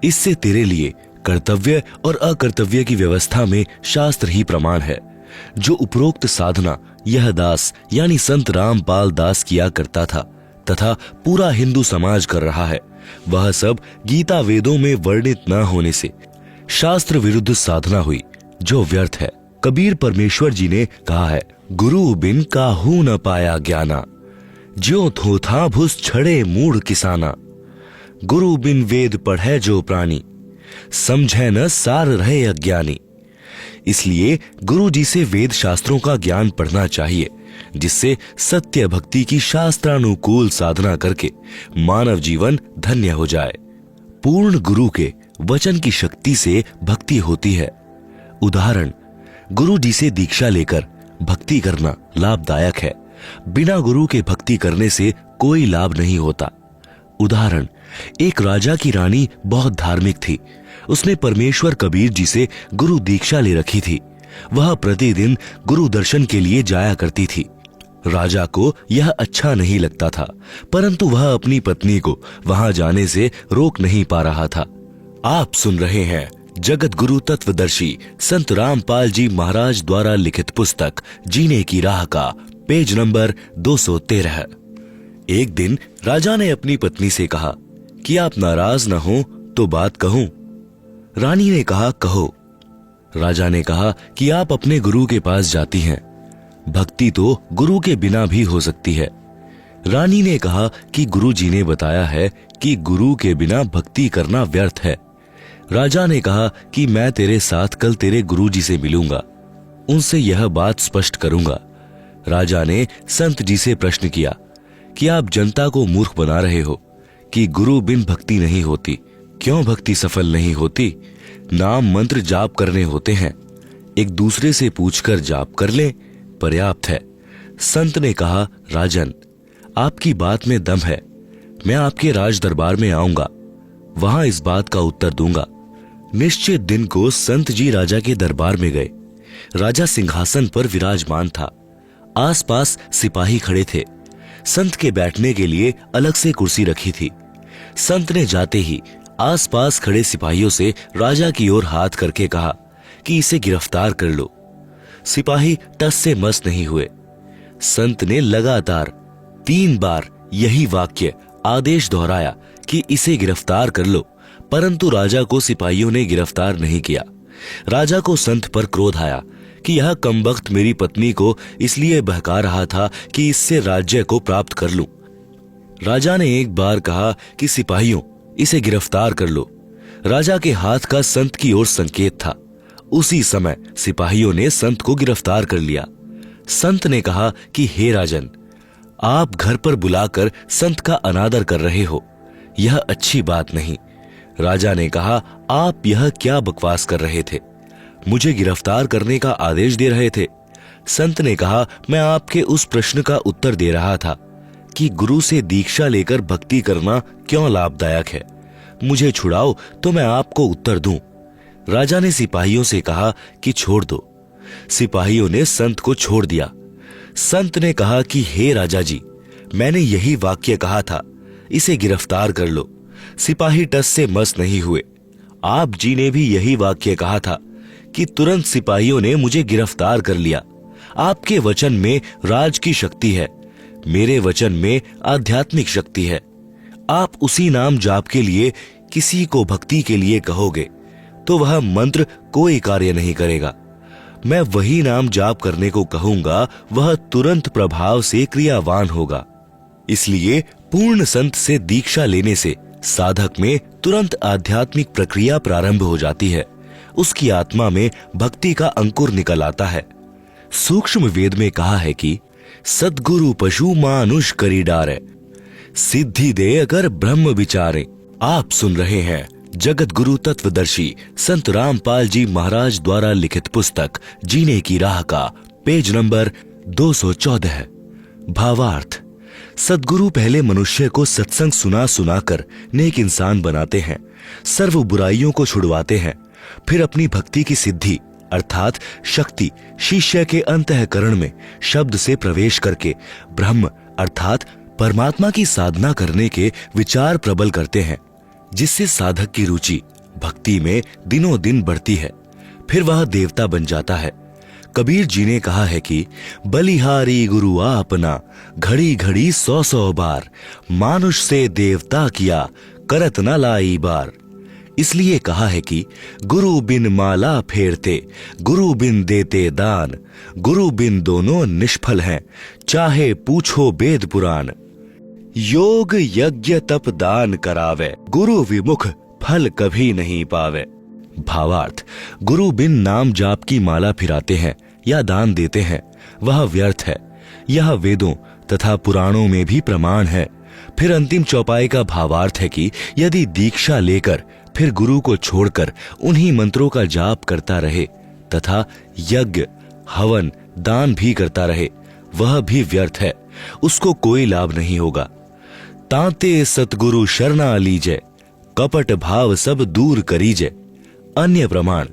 [SPEAKER 1] इससे तेरे लिए कर्तव्य और अकर्तव्य की व्यवस्था में शास्त्र ही प्रमाण है। जो उपरोक्त साधना यह दास यानी संत रामपाल दास किया करता था तथा पूरा हिंदू समाज कर रहा है, वह सब गीता वेदों में वर्णित न होने से शास्त्र विरुद्ध साधना हुई जो व्यर्थ है। कबीर परमेश्वर जी ने कहा है, गुरु बिन काहू न पाया ज्ञाना, ज्यों थोथा भुस छड़े मूढ़ किसाना। गुरु बिन वेद पढ़े जो प्राणी, समझे न सार रहे अज्ञानी। इसलिए गुरु जी से वेद शास्त्रों का ज्ञान पढ़ना चाहिए, जिससे सत्य भक्ति की शास्त्रानुकूल साधना करके मानव जीवन धन्य हो जाए। पूर्ण गुरु के वचन की शक्ति से भक्ति होती है। उदाहरण, गुरु जी से दीक्षा लेकर भक्ति करना लाभदायक है। बिना गुरु के भक्ति करने से कोई लाभ नहीं होता। उदाहरण, एक राजा की रानी बहुत धार्मिक थी। उसने परमेश्वर कबीर जी से गुरु दीक्षा ले रखी थी। वह प्रतिदिन गुरु दर्शन के लिए जाया करती थी। राजा को यह अच्छा नहीं लगता था, परंतु वह अपनी पत्नी को वहां जाने से रोक नहीं पा रहा था। आप सुन रहे हैं जगत गुरु तत्वदर्शी संत रामपाल जी महाराज द्वारा लिखित पुस्तक जीने की राह का पेज नंबर 213। एक दिन राजा ने अपनी पत्नी से कहा कि आप नाराज न हो तो बात कहूं। रानी ने कहा, कहो। राजा ने कहा कि आप अपने गुरु के पास जाती हैं। भक्ति तो गुरु के बिना भी हो सकती है। रानी ने कहा कि गुरु जी ने बताया है कि गुरु के बिना भक्ति करना व्यर्थ है। राजा ने कहा कि मैं तेरे साथ कल तेरे गुरु जी से मिलूंगा, उनसे यह बात स्पष्ट करूंगा। राजा ने संत जी से प्रश्न किया कि आप जनता को मूर्ख बना रहे हो कि गुरु बिन भक्ति नहीं होती। क्यों भक्ति सफल नहीं होती? नाम मंत्र जाप करने होते हैं, एक दूसरे से पूछकर जाप कर ले, पर्याप्त है। संत ने कहा, राजन, आपकी बात में दम है। मैं आपके राज दरबार में आऊंगा, वहां इस बात का उत्तर दूंगा। निश्चित दिन को संत जी राजा के दरबार में गए। राजा सिंहासन पर विराजमान था। आसपास सिपाही खड़े थे। संत के बैठने के लिए अलग से कुर्सी रखी थी। संत ने जाते ही आसपास खड़े सिपाहियों से राजा की ओर हाथ करके कहा कि इसे गिरफ्तार कर लो। सिपाही टस से मस नहीं हुए। संत ने लगातार 3 बार यही वाक्य आदेश दोहराया कि इसे गिरफ्तार कर लो, परंतु राजा को सिपाहियों ने गिरफ्तार नहीं किया। राजा को संत पर क्रोध आया कि यह कमबख्त मेरी पत्नी को इसलिए बहका रहा था कि इससे राज्य को प्राप्त कर लूं। राजा ने एक बार कहा कि सिपाहियों, इसे गिरफ्तार कर लो। राजा के हाथ का संत की ओर संकेत था। उसी समय सिपाहियों ने संत को गिरफ्तार कर लिया। संत ने कहा कि हे राजन, आप घर पर बुलाकर संत का अनादर कर रहे हो, यह अच्छी बात नहीं। राजा ने कहा, आप यह क्या बकवास कर रहे थे? मुझे गिरफ्तार करने का आदेश दे रहे थे। संत ने कहा, मैं आपके उस प्रश्न का उत्तर दे रहा था कि गुरु से दीक्षा लेकर भक्ति करना क्यों लाभदायक है। मुझे छुड़ाओ तो मैं आपको उत्तर दूं। राजा ने सिपाहियों से कहा कि छोड़ दो। सिपाहियों ने संत को छोड़ दिया। संत ने कहा कि हे राजा जी, मैंने यही वाक्य कहा था, इसे गिरफ्तार कर लो। सिपाही टस से मस नहीं हुए। आप जी ने भी यही वाक्य कहा था कि तुरंत सिपाहियों ने मुझे गिरफ्तार कर लिया। आपके वचन में राज की शक्ति है, मेरे वचन में आध्यात्मिक शक्ति है। आप उसी नाम जाप के लिए किसी को भक्ति के लिए कहोगे तो वह मंत्र कोई कार्य नहीं करेगा। मैं वही नाम जाप करने को कहूंगा, वह तुरंत प्रभाव से क्रियावान होगा। इसलिए पूर्ण संत से दीक्षा लेने से साधक में तुरंत आध्यात्मिक प्रक्रिया प्रारंभ हो जाती है। उसकी आत्मा में भक्ति का अंकुर निकल आता है। सूक्ष्म वेद में कहा है कि सद्गुरु पशु मानुष करी डारे, सिद्धि दे अगर ब्रह्म विचारे। आप सुन रहे हैं जगत गुरु तत्वदर्शी संत रामपाल जी महाराज द्वारा लिखित पुस्तक जीने की राह का पेज नंबर 214। भावार्थ, सद्गुरु पहले मनुष्य को सत्संग सुना सुनाकर नेक इंसान बनाते हैं, सर्व बुराइयों को छुड़वाते हैं, फिर अपनी भक्ति की सिद्धि अर्थात शक्ति शिष्य के अंतःकरण में शब्द से प्रवेश करके ब्रह्म अर्थात परमात्मा की साधना करने के विचार प्रबल करते हैं, जिससे साधक की रुचि भक्ति में दिनों दिन बढ़ती है। फिर वह देवता बन जाता है। कबीर जी ने कहा है कि बलिहारी गुरु आपना, घड़ी घड़ी 100-100 बार, मानुष से देवता किया, करत न लाई बार। इसलिए कहा है कि गुरु बिन माला फेरते, गुरु बिन देते दान, गुरु बिन दोनों निष्फल हैं, चाहे पूछो वेद पुराण। योग यज्ञ तप दान करावे, गुरु विमुख फल कभी नहीं पावे। भावार्थ, गुरु बिन नाम जाप की माला फिराते हैं या दान देते हैं, वह व्यर्थ है। यह वेदों तथा पुराणों में भी प्रमाण है। फिर अंतिम चौपाई का भावार्थ है कि यदि दीक्षा लेकर फिर गुरु को छोड़कर उन्हीं मंत्रों का जाप करता रहे तथा यज्ञ हवन दान भी करता रहे, वह भी व्यर्थ है, उसको कोई लाभ नहीं होगा। तांते सतगुरु शरणा लीजे, कपट भाव सब दूर करीजे। अन्य प्रमाण,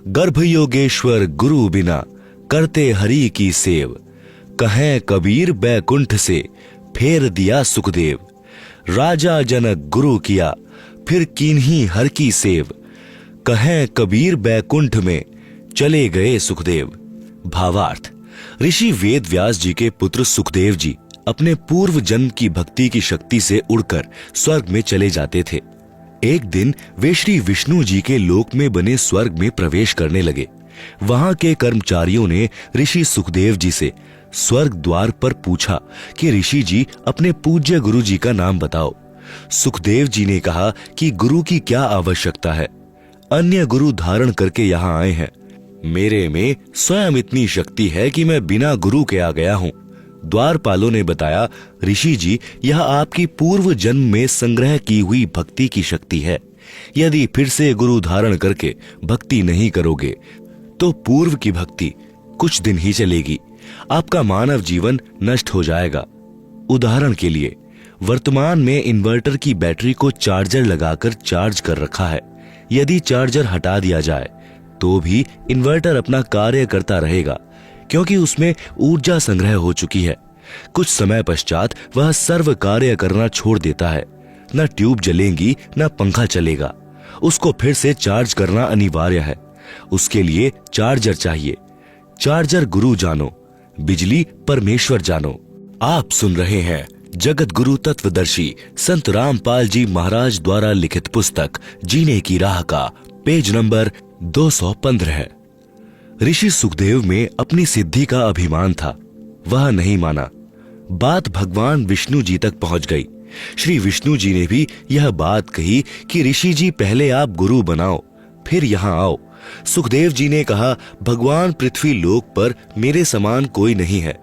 [SPEAKER 1] गर्भ योगेश्वर गुरु बिना, करते हरि की सेव, कहें कबीर बैकुंठ से, फेर दिया सुखदेव। राजा जनक गुरु किया, फिर कीन्ही हर की सेव, कहें कबीर बैकुंठ में, चले गए सुखदेव। भावार्थ, ऋषि वेद व्यास जी के पुत्र सुखदेव जी अपने पूर्व जन्म की भक्ति की शक्ति से उड़कर स्वर्ग में चले जाते थे। एक दिन वे श्री विष्णु जी के लोक में बने स्वर्ग में प्रवेश करने लगे। वहां के कर्मचारियों ने ऋषि सुखदेव जी से स्वर्ग द्वार पर पूछा कि ऋषि जी अपने पूज्य गुरु जी का नाम बताओ। सुखदेव जी ने कहा कि गुरु की क्या आवश्यकता है, अन्य गुरु धारण करके यहाँ आए हैं। मेरे में स्वयं इतनी शक्ति है कि मैं बिना गुरु के आ गया हूँ। द्वारपालों ने बताया, ऋषि जी यह आपकी पूर्व जन्म में संग्रह की हुई भक्ति की शक्ति है। यदि फिर से गुरु धारण करके भक्ति नहीं करोगे तो पूर्व की भक्ति कुछ दिन ही चलेगी, आपका मानव जीवन नष्ट हो जाएगा। उदाहरण के लिए वर्तमान में इन्वर्टर की बैटरी को चार्जर लगाकर चार्ज कर रखा है। यदि चार्जर हटा दिया जाए तो भी इन्वर्टर अपना कार्य करता रहेगा, क्योंकि उसमें ऊर्जा संग्रह हो चुकी है। कुछ समय पश्चात वह सर्व कार्य करना छोड़ देता है। न ट्यूब जलेंगी न पंखा चलेगा। उसको फिर से चार्ज करना अनिवार्य है। उसके लिए चार्जर चाहिए। चार्जर गुरु जानो, बिजली परमेश्वर जानो। आप सुन रहे हैं जगत गुरु तत्वदर्शी संत रामपाल जी महाराज द्वारा लिखित पुस्तक जीने की राह का पेज नंबर 215 है। ऋषि सुखदेव में अपनी सिद्धि का अभिमान था, वह नहीं माना। बात भगवान विष्णु जी तक पहुंच गई। श्री विष्णु जी ने भी यह बात कही कि ऋषि जी पहले आप गुरु बनाओ फिर यहाँ आओ। सुखदेव जी ने कहा, भगवान पृथ्वी लोक पर मेरे समान कोई नहीं है,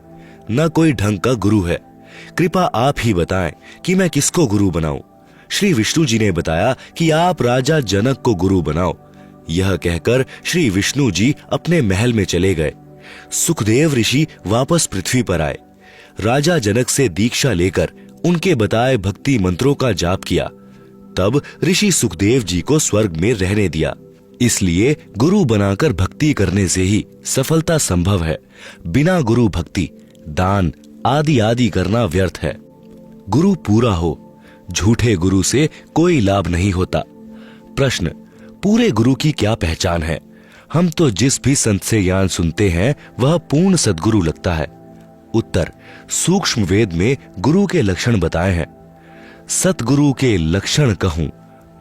[SPEAKER 1] न कोई ढंग का गुरु है। कृपा आप ही बताएं कि मैं किसको गुरु बनाऊं। श्री विष्णु जी ने बताया कि आप राजा जनक को गुरु बनाओ। यह कहकर श्री विष्णु जी अपने महल में चले गए। सुखदेव ऋषि वापस पृथ्वी पर आए। राजा जनक से दीक्षा लेकर उनके बताए भक्ति मंत्रों का जाप किया। तब ऋषि सुखदेव जी को स्वर्ग में रहने दिया। इसलिए गुरु बनाकर भक्ति करने से ही सफलता संभव है। बिना गुरु भक्ति दान आदि आदि करना व्यर्थ है। गुरु पूरा हो, झूठे गुरु से कोई लाभ नहीं होता। प्रश्न, पूरे गुरु की क्या पहचान है? हम तो जिस भी संत से ज्ञान सुनते हैं वह पूर्ण सद्गुरु लगता है। उत्तर, सूक्ष्म वेद में गुरु के लक्षण बताए हैं। सतगुरु के लक्षण कहूं,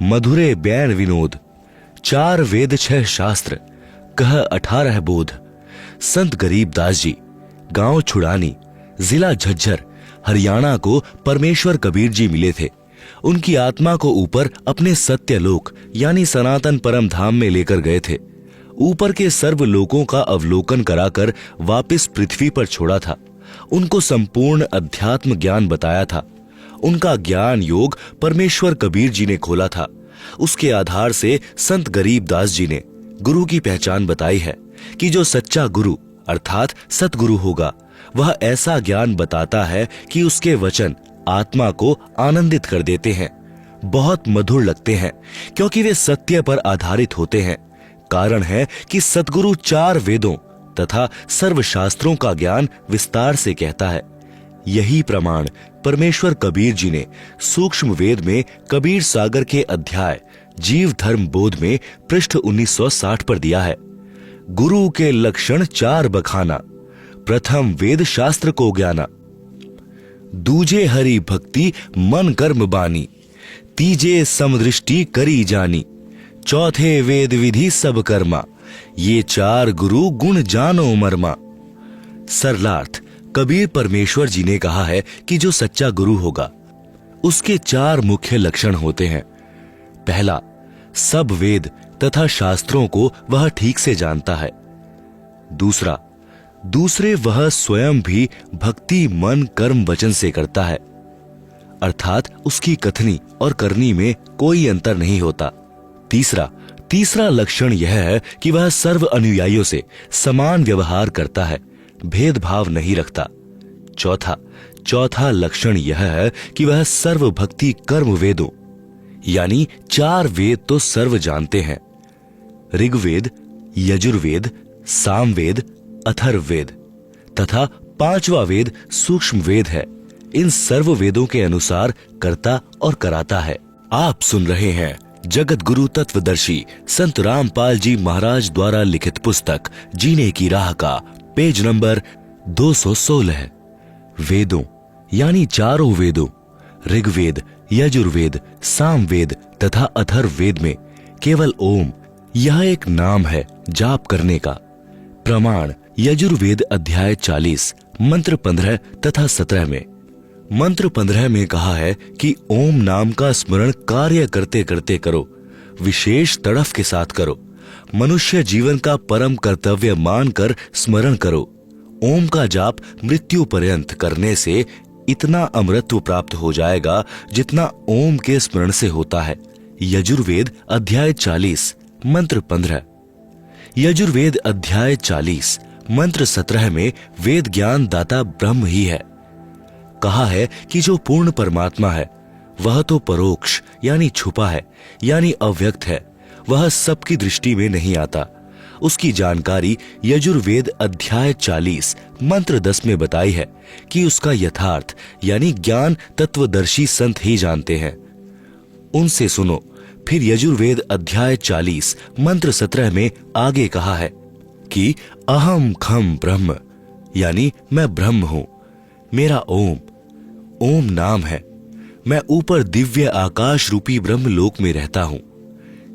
[SPEAKER 1] मधुरे बैन विनोद, 4 वेद 6 शास्त्र, कह 18 बोध। संत गरीब दास जी, गांव छुड़ानी, जिला झज्जर, हरियाणा को परमेश्वर कबीर जी मिले थे। उनकी आत्मा को ऊपर अपने सत्यलोक यानी सनातन परम धाम में लेकर गए थे। ऊपर के सर्व लोकों का अवलोकन कराकर वापस पृथ्वी पर छोड़ा था। उनको संपूर्ण अध्यात्म ज्ञान बताया था। उनका ज्ञान योग परमेश्वर कबीर जी ने खोला था। उसके आधार से संत गरीब दास जी ने गुरु की पहचान बताई है कि जो सच्चा गुरु अर्थात सतगुरु होगा वह ऐसा ज्ञान बताता है कि उसके वचन आत्मा को आनंदित कर देते हैं, बहुत मधुर लगते हैं, क्योंकि वे सत्य पर आधारित होते हैं। कारण है कि सतगुरु 4 वेदों तथा सर्व शास्त्रों का ज्ञान विस्तार से कहता है। यही प्रमाण परमेश्वर कबीर जी ने सूक्ष्म वेद में कबीर सागर के अध्याय जीव धर्म बोध में पृष्ठ 1960 पर दिया है। गुरु के लक्षण 4 बखाना। प्रथम वेद शास्त्र को ज्ञाना, दूजे हरि भक्ति मन कर्म बानी, तीजे समदृष्टि करी जानी, चौथे वेद विधि सब कर्मा, ये 4 गुरु गुण जानो मर्मा। सरलार्थ, कबीर परमेश्वर जी ने कहा है कि जो सच्चा गुरु होगा उसके 4 मुख्य लक्षण होते हैं। पहला, सब वेद तथा शास्त्रों को वह ठीक से जानता है। दूसरे वह स्वयं भी भक्ति मन कर्म वचन से करता है, अर्थात उसकी कथनी और करनी में कोई अंतर नहीं होता। तीसरा लक्षण यह है कि वह सर्व अनुयायियों से समान व्यवहार करता है, भेदभाव नहीं रखता। चौथा लक्षण यह है कि वह सर्व भक्ति कर्म वेदों यानी 4 वेद तो सर्व जानते हैं, ऋग्वेद, यजुर्वेद, सामवेद, अथर्ववेद तथा 5वां वेद सूक्ष्म वेद है। इन सर्व वेदों के अनुसार करता और कराता है। आप सुन रहे हैं जगत गुरु तत्वदर्शी संत रामपाल जी महाराज द्वारा लिखित पुस्तक जीने की राह का पेज नंबर 216। वेदों यानी 4 वेदों ऋग्वेद, यजुर्वेद, सामवेद तथा अथर्ववेद में केवल ओम यह एक नाम है जाप करने का। प्रमाण यजुर्वेद अध्याय 40 मंत्र 15 तथा 17 में। मंत्र 15 में कहा है कि ओम नाम का स्मरण कार्य करते करते करो, विशेष तड़फ के साथ करो, मनुष्य जीवन का परम कर्तव्य मानकर स्मरण करो। ओम का जाप मृत्यु पर्यंत करने से इतना अमरत्व प्राप्त हो जाएगा जितना ओम के स्मरण से होता है। यजुर्वेद अध्याय 40 मंत्र 15। यजुर्वेद अध्याय 40 मंत्र 17 में वेद ज्ञान दाता ब्रह्म ही है। कहा है कि जो पूर्ण परमात्मा है वह तो परोक्ष यानी छुपा है यानी अव्यक्त है, वह सबकी दृष्टि में नहीं आता। उसकी जानकारी यजुर्वेद अध्याय 40 मंत्र 10 में बताई है कि उसका यथार्थ यानी ज्ञान तत्वदर्शी संत ही जानते हैं। उनसे सुनो। फिर यजुर्वेद अध्याय 40 मंत्र 17 में आगे कहा है कि अहम खम ब्रह्म यानी मैं ब्रह्म हूं, मेरा ओम नाम है, मैं ऊपर दिव्य आकाश रूपी ब्रह्म लोक में रहता हूं।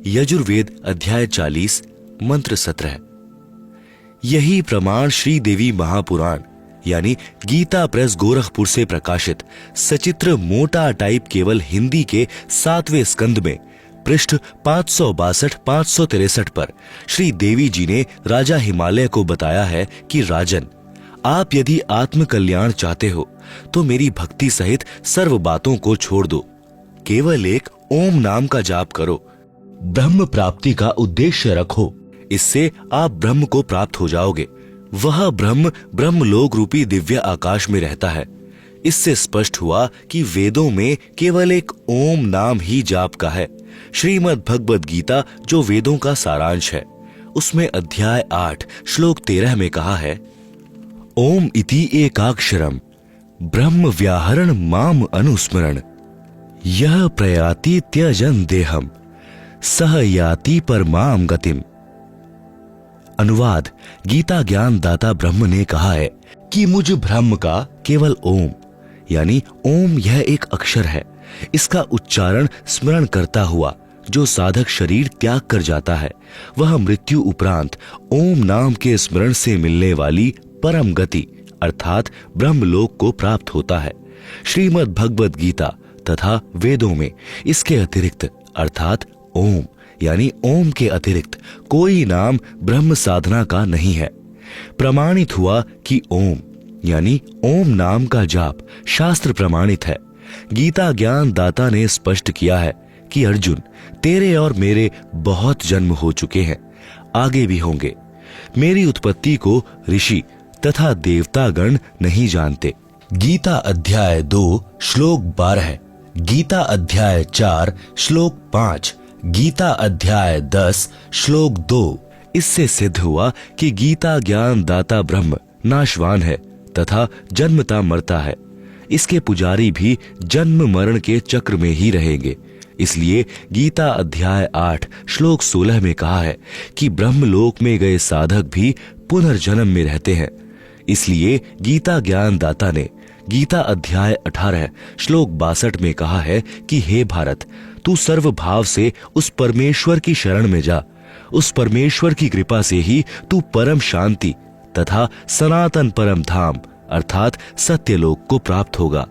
[SPEAKER 1] यजुर्वेद अध्याय 40 मंत्र 17। यही प्रमाण श्री देवी महापुराण यानी गीता प्रेस गोरखपुर से प्रकाशित सचित्र मोटा टाइप केवल हिंदी के 7वें स्कंद में पृष्ठ 562-563 पर श्री देवी जी ने राजा हिमालय को बताया है कि राजन, आप यदि आत्म कल्याण चाहते हो तो मेरी भक्ति सहित सर्व बातों को छोड़ दो, केवल एक ओम नाम का जाप करो, ब्रह्म प्राप्ति का उद्देश्य रखो, इससे आप ब्रह्म को प्राप्त हो जाओगे। वह ब्रह्मलोक रूपी दिव्य आकाश में रहता है। इससे स्पष्ट हुआ कि वेदों में केवल एक ओम नाम ही जाप का है। श्रीमद् भगवद गीता जो वेदों का सारांश है, उसमें अध्याय 8 श्लोक 13 में कहा है, ओम इति एकाक्षरम ब्रह्म व्याहरण माम अनुस्मरण, यह प्रयाति त्यजन देहम सह याति परमाम गतिम। अनुवाद, गीता ज्ञान दाता ब्रह्म ने कहा है कि मुझ ब्रह्म का केवल ओम यानी ओम यह एक अक्षर है, इसका उच्चारण स्मरण करता हुआ जो साधक शरीर त्याग कर जाता है वह मृत्यु उपरांत ओम नाम के स्मरण से मिलने वाली परम गति अर्थात ब्रह्मलोक को प्राप्त होता है। श्रीमद् भगवद गीता तथा वेदों में इसके अतिरिक्त अर्थात ओम यानी ओम के अतिरिक्त कोई नाम ब्रह्म साधना का नहीं है। प्रमाणित हुआ कि ओम यानी ओम नाम का जाप शास्त्र प्रमाणित है। गीता ज्ञान दाता ने स्पष्ट किया है कि अर्जुन, तेरे और मेरे बहुत जन्म हो चुके हैं, आगे भी होंगे। मेरी उत्पत्ति को ऋषि तथा देवतागण नहीं जानते। गीता अध्याय 2 श्लोक 12, गीता अध्याय 4 श्लोक 5, गीता अध्याय 10 श्लोक 2। इससे सिद्ध हुआ कि गीता ज्ञान दाता ब्रह्म नाशवान है तथा जन्मता मरता है। इसके पुजारी भी जन्म मरण के चक्र में ही रहेंगे। इसलिए गीता अध्याय 8 श्लोक 16 में कहा है कि ब्रह्मलोक में गए साधक भी पुनर्जन्म में रहते हैं। इसलिए गीता ज्ञान दाता ने गीता अध्याय 18 श्लोक 62 में कहा है कि हे भारत, तू सर्व भाव से उस परमेश्वर की शरण में जा। उस परमेश्वर की कृपा से ही तू परम शांति तथा सनातन परम धाम अर्थात सत्यलोक को प्राप्त होगा।